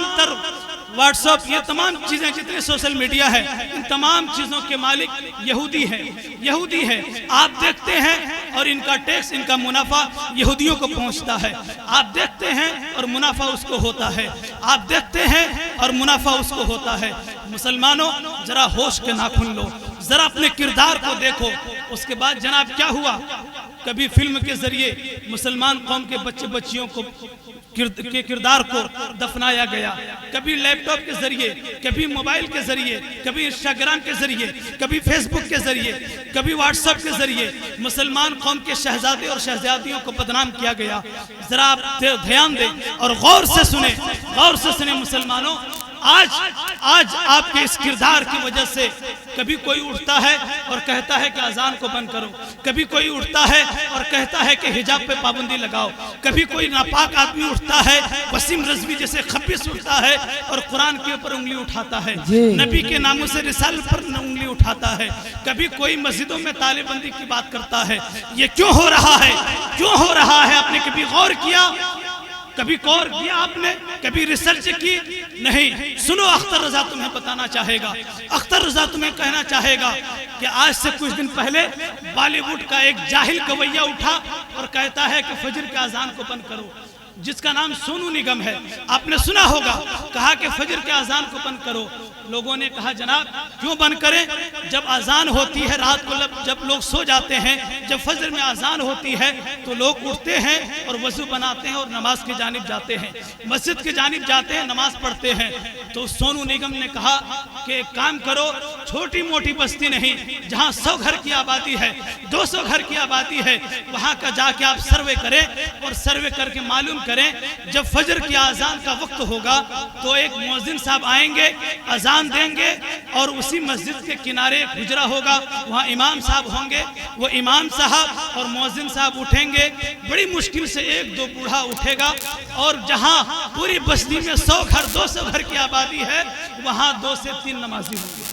व्हाट्सएप, ये तमाम चीजें जितने सोशल मीडिया है, इन तमाम चीजों के मालिक यहूदी है। आप देखते हैं और इनका टैक्स, इनका मुनाफा यहूदियों को पहुंचता है। आप देखते हैं और मुनाफा उसको होता है, आप देखते हैं और मुनाफा उसको होता है। मुसलमानों जरा होश के नाखून लो, जरा अपने किरदार को देखो। उसके बाद जनाब क्या हुआ, कभी फिल्म के जरिए मुसलमान कौम के बच्चे बच्चियों को के किरदार को दफनाया गया, कभी लैपटॉप के जरिए, कभी मोबाइल के जरिए, कभी इंस्टाग्राम के जरिए, कभी फेसबुक के जरिए, कभी व्हाट्सएप के जरिए मुसलमान कौम के शहजादे और शहजादियों को बदनाम किया गया। जरा आप ध्यान दें और गौर से सुने मुसलमानों। आज आपके इस किरदार की वजह से कभी कोई उठता है और कहता है कि अजान को बंद करो, कभी कोई उठता है और कहता है कि हिजाब पे पाबंदी लगाओ, कभी कोई नापाक आदमी उठता है, वसीम रज़वी जैसे खब्बिस उठता है और कुरान के ऊपर उंगली उठाता है, नबी के नामों से रिसालत पर उंगली उठाता है, कभी कोई मस्जिदों में तालेबंदी की बात करता है। ये क्यों हो रहा है, क्यों हो रहा है? आपने कभी गौर किया? कभी गौर किया आपने? कभी रिसर्च की? नहीं। सुनो, अख्तर रजा तुम्हें बताना चाहेगा, अख्तर रजा तुम्हें कहना चाहेगा कि आज से कुछ दिन पहले बॉलीवुड का एक जाहिल गवैया उठा और कहता है कि फजर के अजान को बंद करो, जिसका नाम सोनू निगम है। आपने सुना होगा, कहा कि फजर के अजान को बंद करो। लोगों ने कहा जनाब क्यों बंद करें? जब अजान होती है रात को, जब लोग सो जाते हैं, जब फजर में अजान होती है तो लोग उठते हैं और वजू बनाते हैं और नमाज की जानिब जाते हैं, मस्जिद की जानिब जाते हैं, नमाज पढ़ते हैं। तो सोनू निगम ने कहा कि एक काम करो, छोटी मोटी बस्ती नहीं, जहाँ 100 घर की आबादी है, 200 घर की आबादी है, वहाँ का जाके आप सर्वे करें और सर्वे करके मालूम करें जब फजर की अजान का वक्त होगा तो एक मुअज्जिन साहब आएंगे, अजान देंगे और उसी मस्जिद के किनारे एक हुजरा होगा, वहाँ इमाम साहब होंगे, वो इमाम साहब और मुअज्जिन साहब उठेंगे, बड़ी मुश्किल से 1-2 बूढ़ा उठेगा और जहाँ पूरी बस्ती में 100 घर 200 घर की आबादी है, वहाँ 2 से 3 नमाजी होंगे।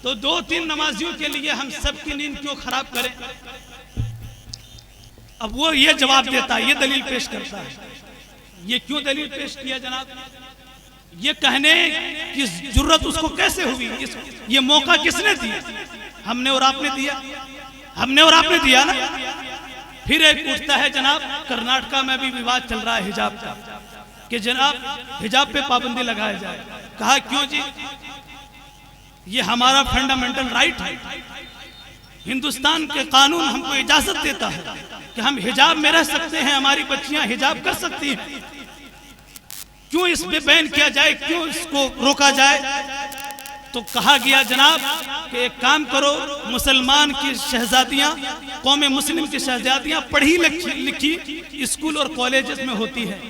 तो 2-3 नमाजियों के लिए हम सबकी नींद क्यों खराब करें? अब वो ये जवाब देता है, ये दलील पेश करता है। ये क्यों दलील पेश किया जनाब? ये कहने की जरूरत उसको कैसे हुई? ये मौका किसने दिया? हमने और आपने दिया, हमने और आपने दिया ना। फिर एक उठता है जनाब, कर्नाटका में भी विवाद चल रहा है हिजाब का, कि जनाब हिजाब पे पाबंदी लगाया जाए। कहा क्यों जी? ये हमारा फंडामेंटल राइट है, हिंदुस्तान के कानून हमको इजाजत देता है कि हम हिजाब में रह सकते हैं, हमारी बच्चियां हिजाब कर सकती हैं। क्यों इस पे बैन किया जाए, क्यों इसको रोका जाए? तो कहा गया जनाब कि एक काम करो, मुसलमान की शहजादियां, कौम मुस्लिम की शहजादियां पढ़ी लिखी स्कूल और कॉलेजेस में होती है,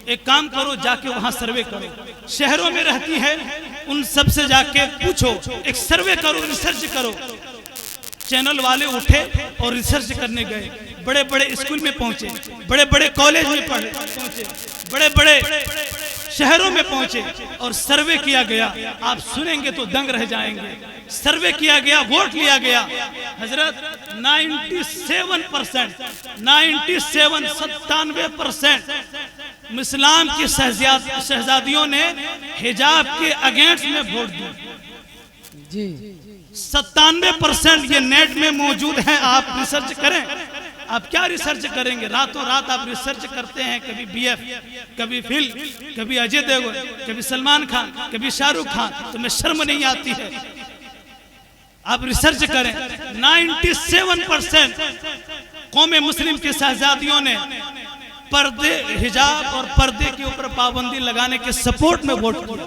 एक काम करो जाके वहां सर्वे करो, शहरों में रहती है उन सब से जाके पूछो, एक सर्वे करो, रिसर्च करो। चैनल वाले उठे और रिसर्च करने गए, बड़े बड़े स्कूल में पहुंचे, बड़े बड़े कॉलेज में पहुंचे, बड़े बड़े शहरों में पहुंचे और सर्वे किया गया। आप सुनेंगे तो दंग रह जाएंगे। सर्वे किया गया, वोट लिया गया। हजरत 97% इस्लाम की शहजादियों ने हिजाब के अगेंस्ट में वोट दिया जी। 97% ये नेट में मौजूद है, आप रिसर्च करें। आप क्या रिसर्च करेंगे? रातों रात आप रिसर्च करते हैं, कभी BF, कभी फिल्म, कभी अजय देवगन, कभी सलमान खान, कभी शाहरुख खान। तुम्हें शर्म नहीं आती है? आप रिसर्च करें। 97% कौम मुस्लिम के शहजादियों ने पर्दे, हिजाब और पर्दे के ऊपर पाबंदी लगाने के सपोर्ट में वोट किया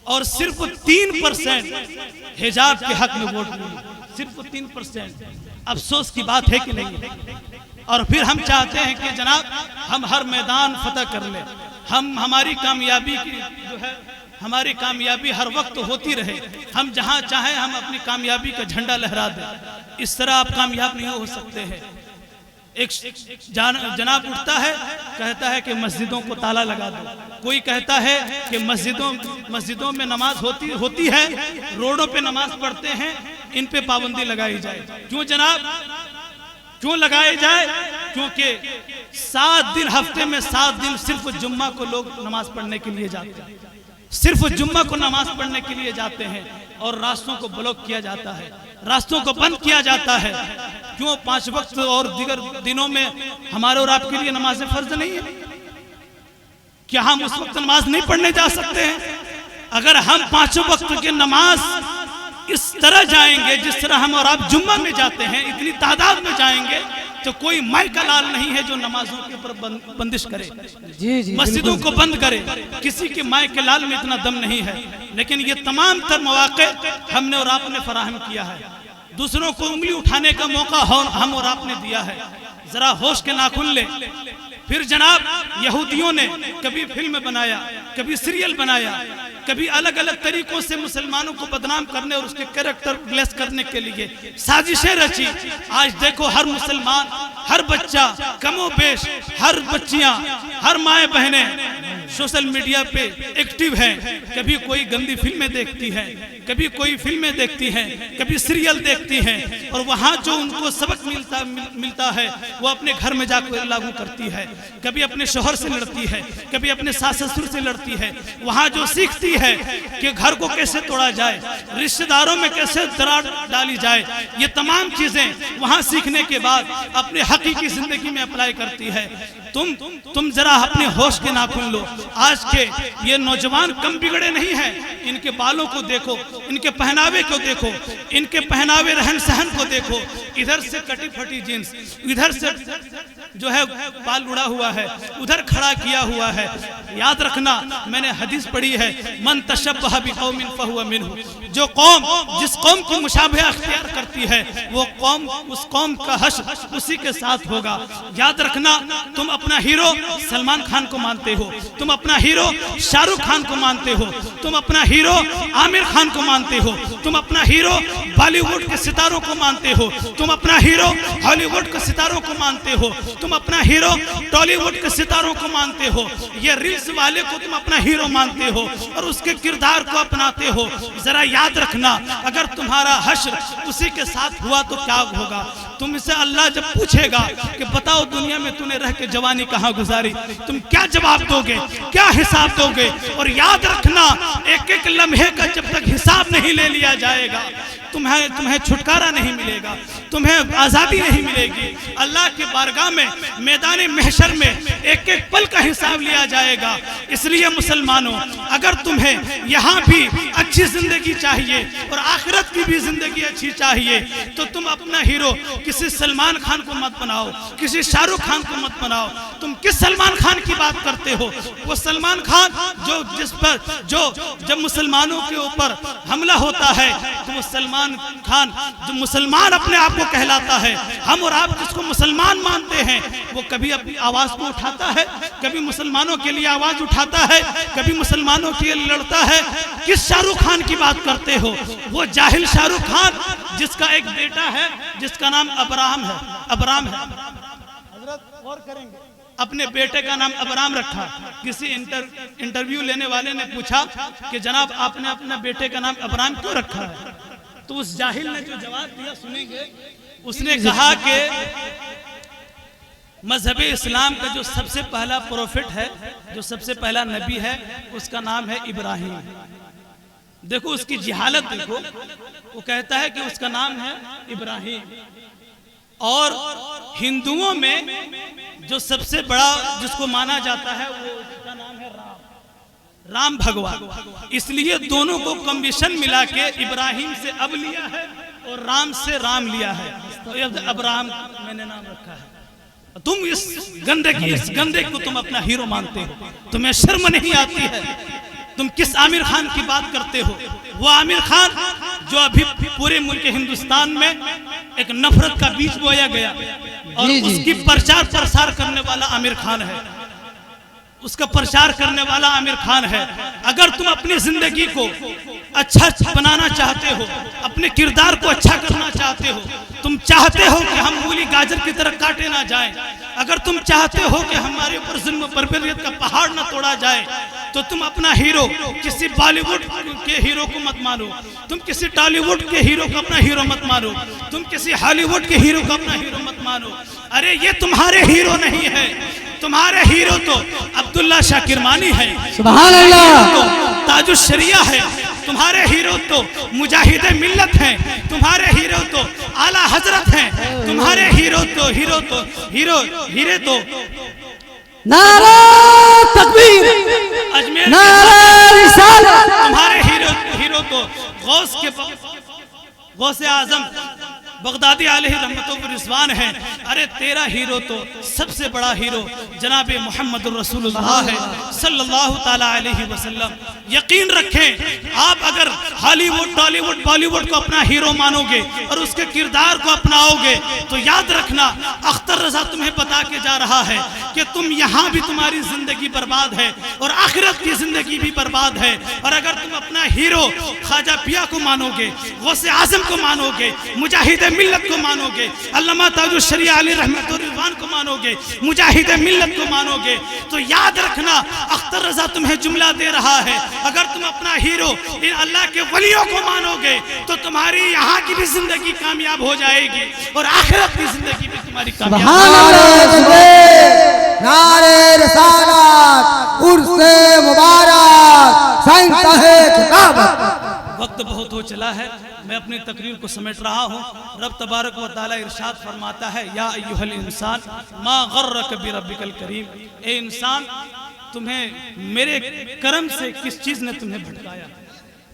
और सिर्फ 3% हिजाब के हक में वोट किया। सिर्फ 3%। अफसोस की बात है कि नहीं? और फिर हम चाहते हैं कि जनाब हम हर मैदान फतह कर ले। हमारी कामयाबी की जो है, हमारी कामयाबी हर वक्त होती रहे। हम जहां चाहें हम अपनी कामयाबी का झंडा लहरा दें। इस तरह आप कामयाब नहीं हो सकते हैं। एक जनाब उठता है, कहता है कि मस्जिदों को ताला लगा दो। कोई कहता है कि मस्जिदों में नमाज होती है, रोडों पे नमाज पढ़ते हैं, इन पे पाबंदी लगाई जाए। क्यों जनाब, क्यों लगाई जाए? क्योंकि 7 दिन, हफ्ते में 7 दिन सिर्फ जुम्मा को लोग नमाज पढ़ने के लिए जाते हैं। सिर्फ जुम्मा को नमाज पढ़ने के लिए जाते हैं और रास्तों को ब्लॉक किया जाता है, रास्तों को बंद किया जाता है। क्यों? 5 वक्त और दीगर दिनों में हमारे और आपके लिए नमाज़ें फर्ज नहीं है? क्या हम उस वक्त नमाज नहीं पढ़ने जा सकते हैं? अगर हम 5 वक्त की नमाज इस तरह जाएंगे जिस तरह हम और आप जुम्मा में जाते हैं, इतनी तादाद में जाएंगे, तो कोई माई का लाल नहीं है जो नमाजों के ऊपर बंदिश करे, मस्जिदों को बंद करे। किसी के माई के लाल में इतना दम नहीं है। लेकिन ये तमाम तर मौके हमने और आपने फराहम किया है। दूसरों को उंगली उठाने का मौका हम और आपने दिया है। जरा होश के नाखून ले। फिर जनाब यहूदियों ने कभी फिल्म बनाया, कभी सीरियल बनाया, कभी अलग अलग तरीकों से मुसलमानों को बदनाम करने और उसके कैरेक्टर ब्लेस करने के लिए साजिशें रची। आज देखो हर मुसलमान, हर बच्चा, कमो बेश हर बच्चियां, हर माएँ बहनें सोशल मीडिया पे एक्टिव हैं। कभी कोई गंदी फिल्में देखती हैं, कभी कोई फिल्में देखती हैं, कभी सीरियल देखती हैं, और वहाँ जो उनको सबक मिलता है वो अपने घर में जाकर लागू करती है। कभी अपने शोहर से लड़ती है, कभी अपने सास ससुर से लड़ती है। वहाँ जो सीखती है कि घर को कैसे तोड़ा जाए, रिश्तेदारों में कैसे दरार डाली जाए, ये तमाम चीजें वहाँ सीखने के बाद अपने हकीकी जिंदगी में अप्लाई करती है। तुम जरा अपने होश के नाखून लो। आज के ये नौजवान कम बिगड़े नहीं हैं। इनके बालों को देखो, इनके पहनावे को देखो, इनके पहनावे रहन सहन को देखो। इधर से कटी फटी जींस, इधर से जो है बाल उड़ा हुआ है, उधर खड़ा किया हुआ है। याद रखना, मैंने हदीस पढ़ी है, मन तशब्बह बिकौमिन फहुवा मिनहु। जो कौम जिस कौम की मुशाबह अख्तियार करती है वो कौम, उस कौम का हश्र उसी के साथ होगा। याद रखना, तुम अपना हीरो सलमान खान को मानते हो, तुम अपना हीरो शाहरुख खान को मानते हो, तुम अपना हीरो आमिर खान को मानते हो, तुम अपना हीरो बॉलीवुड के सितारों को मानते हो, तुम अपना हीरो हॉलीवुड के सितारों को मानते हो, तुम अपना हीरो टॉलीवुड के सितारों को मानते हो। ये रील्स वाले को तुम अपना हीरो मानते हो और उसके किरदार को अपनाते हो। जरा याद रखना, अगर तुम्हारा हश्र उसी के साथ हुआ तो क्या होगा? तुमसे अल्लाह जब पूछेगा कि बताओ दुनिया में तूने रह के जवानी कहाँ गुजारी, तुम क्या जवाब दोगे, क्या हिसाब दोगे? और याद रखना, एक एक लम्हे का जब तक हिसाब नहीं ले लिया जाएगा तुम्हें छुटकारा नहीं मिलेगा, तुम्हें आज़ादी नहीं मिलेगी। अल्लाह के बारगाह में मैदान महशर में एक एक पल का हिसाब लिया जाएगा। इसलिए मुसलमानों, अगर तुम्हें यहाँ भी अच्छी जिंदगी चाहिए और आखिरत की भी जिंदगी अच्छी चाहिए तो तुम अपना हीरो किसी सलमान खान को मत बनाओ, किसी शाहरुख खान को मत बनाओ। तुम किस सलमान खान की बात करते हो? वो सलमान खान जो जब मुसलमानों के ऊपर हमला होता है तो वो सलमान खान जो मुसलमान अपने आप को कहलाता है, हम और आप जिसको मुसलमान मानते हैं, वो कभी अपनी आवाज को उठाता है, कभी मुसलमानों के लिए आवाज उठाता है, कभी मुसलमानों के लिए लड़ता है? किस शाहरुख खान की बात करते हो? वो जाहिल शाहरुख खान जिसका एक बेटा है जिसका नाम अबराम है। हजरत और करेंगे, अपने बेटे का नाम अबराम रखा। किसी इंटरव्यू लेने वाले ने पूछा कि जनाब आपने अपने बेटे का नाम अबराम क्यों रखा है? तो उस जाहिल ने जो जवाब दिया सुनेंगे। उसने कहा कि मजहब इस्लाम का जो सबसे पहला प्रोफेट है, जो सबसे पहला नबी है, उसका नाम है इब्राहिम। देखो उसकी जिहालत देखो, वो कहता है कि उसका नाम है इब्राहिम। और हिंदुओं में जो सबसे बड़ा जिसको माना जाता है वो उसका नाम है राम भगवान। इसलिए दोनों को कॉम्बिनेशन मिला के इब्राहिम से अब लिया है और राम से राम लिया है, तो अब्राहम मैंने नाम रखा है। तुम इस गंदे को तुम अपना हीरो मानते हो, तुम्हें शर्म नहीं आती है? तुम किस आमिर खान की बात करते हो? वो आमिर खान जो अभी पूरे मुल्क हिंदुस्तान में एक नफरत का बीज बोया गया और उसकी प्रचार प्रसार करने वाला आमिर खान है, उसका प्रचार करने वाला आमिर खान है। अगर तुम अपनी जिंदगी को अच्छा बनाना चाहते हो, अपने किरदार को अच्छा करना चाहते हो, तुम चाहते हो कि हम मूली गाजर की तरह काटे ना जाएं, अगर तुम चाहते हो कि हमारे ऊपर जुल्म बर्बरियत का पहाड़ ना तोड़ा जाए, तो तुम अपना हीरो किसी बॉलीवुड के हीरो को मत मानो, तुम किसी टॉलीवुड के हीरो को अपना हीरो मत मानो, तुम किसी हॉलीवुड के हीरो को अपना हीरो मत मानो। अरे ये तुम्हारे हीरो नहीं है, तुम्हारे हीरो तो अब्दुल्ला शाह किरमानी है, सुभान अल्लाह, तो ताजुल शरिया है, तुम्हारे हीरो तो मुजाहिदे मिल्लत हैं, तुम्हारे हीरो तो आला हजरत हैं, तुम्हारे हीरे तो नारा तकबीर, अजमेर नारा रिसालत, तुम्हारे हीरो तो गौसे आजम बगदादी अलैहि रहमतुल्लाह व रिज़वान है। अरे तेरा हीरो तो सबसे बड़ा हीरो जनाब मोहम्मद रसूलुल्लाह है सल्लल्लाहु ताला अलैहि वसल्लम। यकीन रखें, आप अगर हॉलीवुड टॉलीवुड बॉलीवुड को अपना हीरो मानोगे और उसके किरदार को अपनाओगे, तो याद रखना अख्तर रजा तुम्हें बता के जा रहा है कि तुम यहाँ भी तुम्हारी जिंदगी बर्बाद है और आखिरत की जिंदगी भी बर्बाद है। और अगर तुम अपना हीरो ख्वाजा पिया को मानोगे, गौसे आजम को मानोगे, मुजाहिद मिल्लत को मानोगे, अल्लामा ताजुल शरिया अलैहि रहमतुल्लाह रिज़वान को मानोगे, मुजाहिद मिल्लत को मानोगे, तो याद रखना अख्तर रजा तुम्हें जुमला दे रहा है, अगर तुम अपना हीरो इन अल्लाह के वलियों को मानोगे तो तुम्हारी यहाँ की भी जिंदगी कामयाब हो जाएगी और आखिरत की जिंदगी भी तुम्हारी कामयाब नारे रिसालत, उर्से मुबारक, साईं साहेब खिताबत। वक्त बहुत हो चला है, मैं अपनी तकरीर को समेट रहा हूँ। रब तबारक व तआला इरशाद फरमाता है, या अय्युहल इंसान मा गर्रक बिरब्बिकल करीम, ए इंसान तुम्हें मेरे करम से किस चीज ने तुम्हें भटकाया?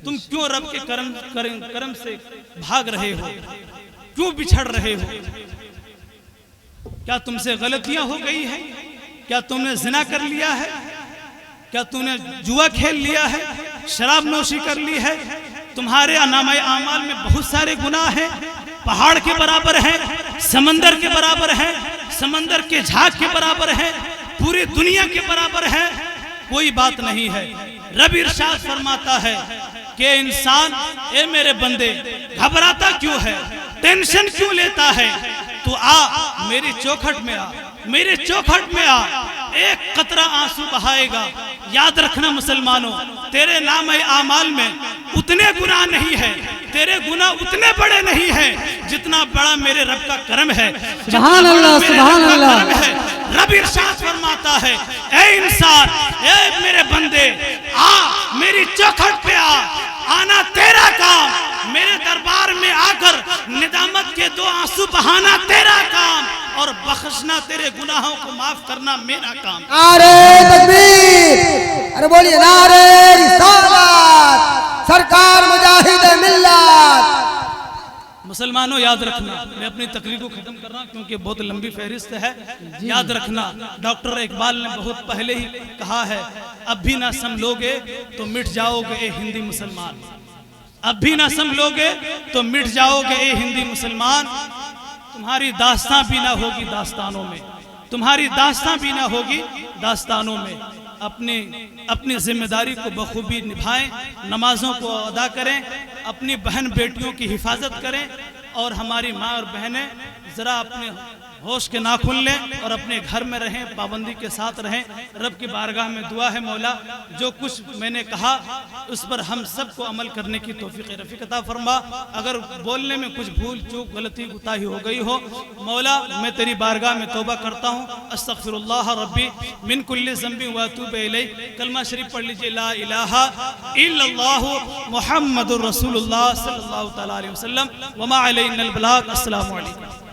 तुम क्यों रब के करम से भाग रहे हो, क्यों बिछड़ रहे हो? क्या तुमसे गलतियां हो गई है? क्या तुमने जिना कर लिया है? क्या तुमने जुआ खेल लिया है, शराब नोशी कर ली है? तुम्हारे नामाए आमाल में बहुत सारे गुनाह हैं, पहाड़ के बराबर हैं, समंदर के बराबर हैं, समंदर के झाग के बराबर हैं, पूरी दुनिया के बराबर है, कोई बात नहीं है। रब इरशाद फरमाता है कि इंसान, ए मेरे बंदे, घबराता क्यों है, टेंशन क्यों लेता है? तू आ मेरी चौखट में आ, मेरे चौखट में आ, एक कतरा आंसू बहाएगा। याद रखना मुसलमानों, तेरे नाम आमाल में उतने गुनाह नहीं है, तेरे गुनाह उतने बड़े नहीं है जितना बड़ा मेरे रब का करम है। सुभान अल्लाह, सुभान अल्लाह। रब इरशाद फरमाता है, ए इंसान, ए मेरे बंदे, आ मेरी चौखट पे आ, आना तेरा काम, मेरे दरबार में आकर निदामत के दो आंसू बहाना तेरा काम और बख्शना, तेरे गुनाहों को माफ करना मेरा काम। नारे तकबीर, अरे बोलिए नारे रिसालत, सरकार मुजाहिद मिल्लत। मुसलमानों याद रखना, मैं अपनी तकरीर को खत्म कर रहा हूँ क्योंकि बहुत लंबी फहरिस्त है। याद रखना, डॉक्टर इकबाल ने बहुत पहले ही कहा है, अब भी ना समझोगे तो मिट जाओगे ए हिंदी मुसलमान, अब भी ना समझोगे तो मिट जाओगे ए हिंदी मुसलमान। तुम्हारी दास्तां भी ना होगी दास्तानों में, तुम्हारी दास्तां भी ना होगी दास्तानों में। अपनी जिम्मेदारी को बखूबी निभाएं, नमाजों को अदा करें, अपनी बहन बेटियों की हिफाजत करें और हमारी माँ और बहनें ज़रा अपने होश के नाखून लें और अपने घर में रहें, पाबंदी के साथ रहें। रब की बारगाह में दुआ है, मौला जो कुछ मैंने कहा उस पर हम सबको अमल करने की तौफीक रफ़ीक अता फरमा। अगर बोलने में कुछ भूल चूक गलती कोताही हो गई हो, मौला मैं तेरी बारगाह में तौबा करता हूँ। अस्तग़फिरुल्लाह रब्बी मिन कुल्लि ज़ंबि व अतूबु इलैह। कलमा शरीफ पढ़ लीजिए, ला इलाहा इल्लल्लाहु मुहम्मदुर रसूलुल्लाह सल्लल्लाहु तआला अलैहि वसल्लम व मा अलैना अल बलाग। अस्सलामु अलैकुम।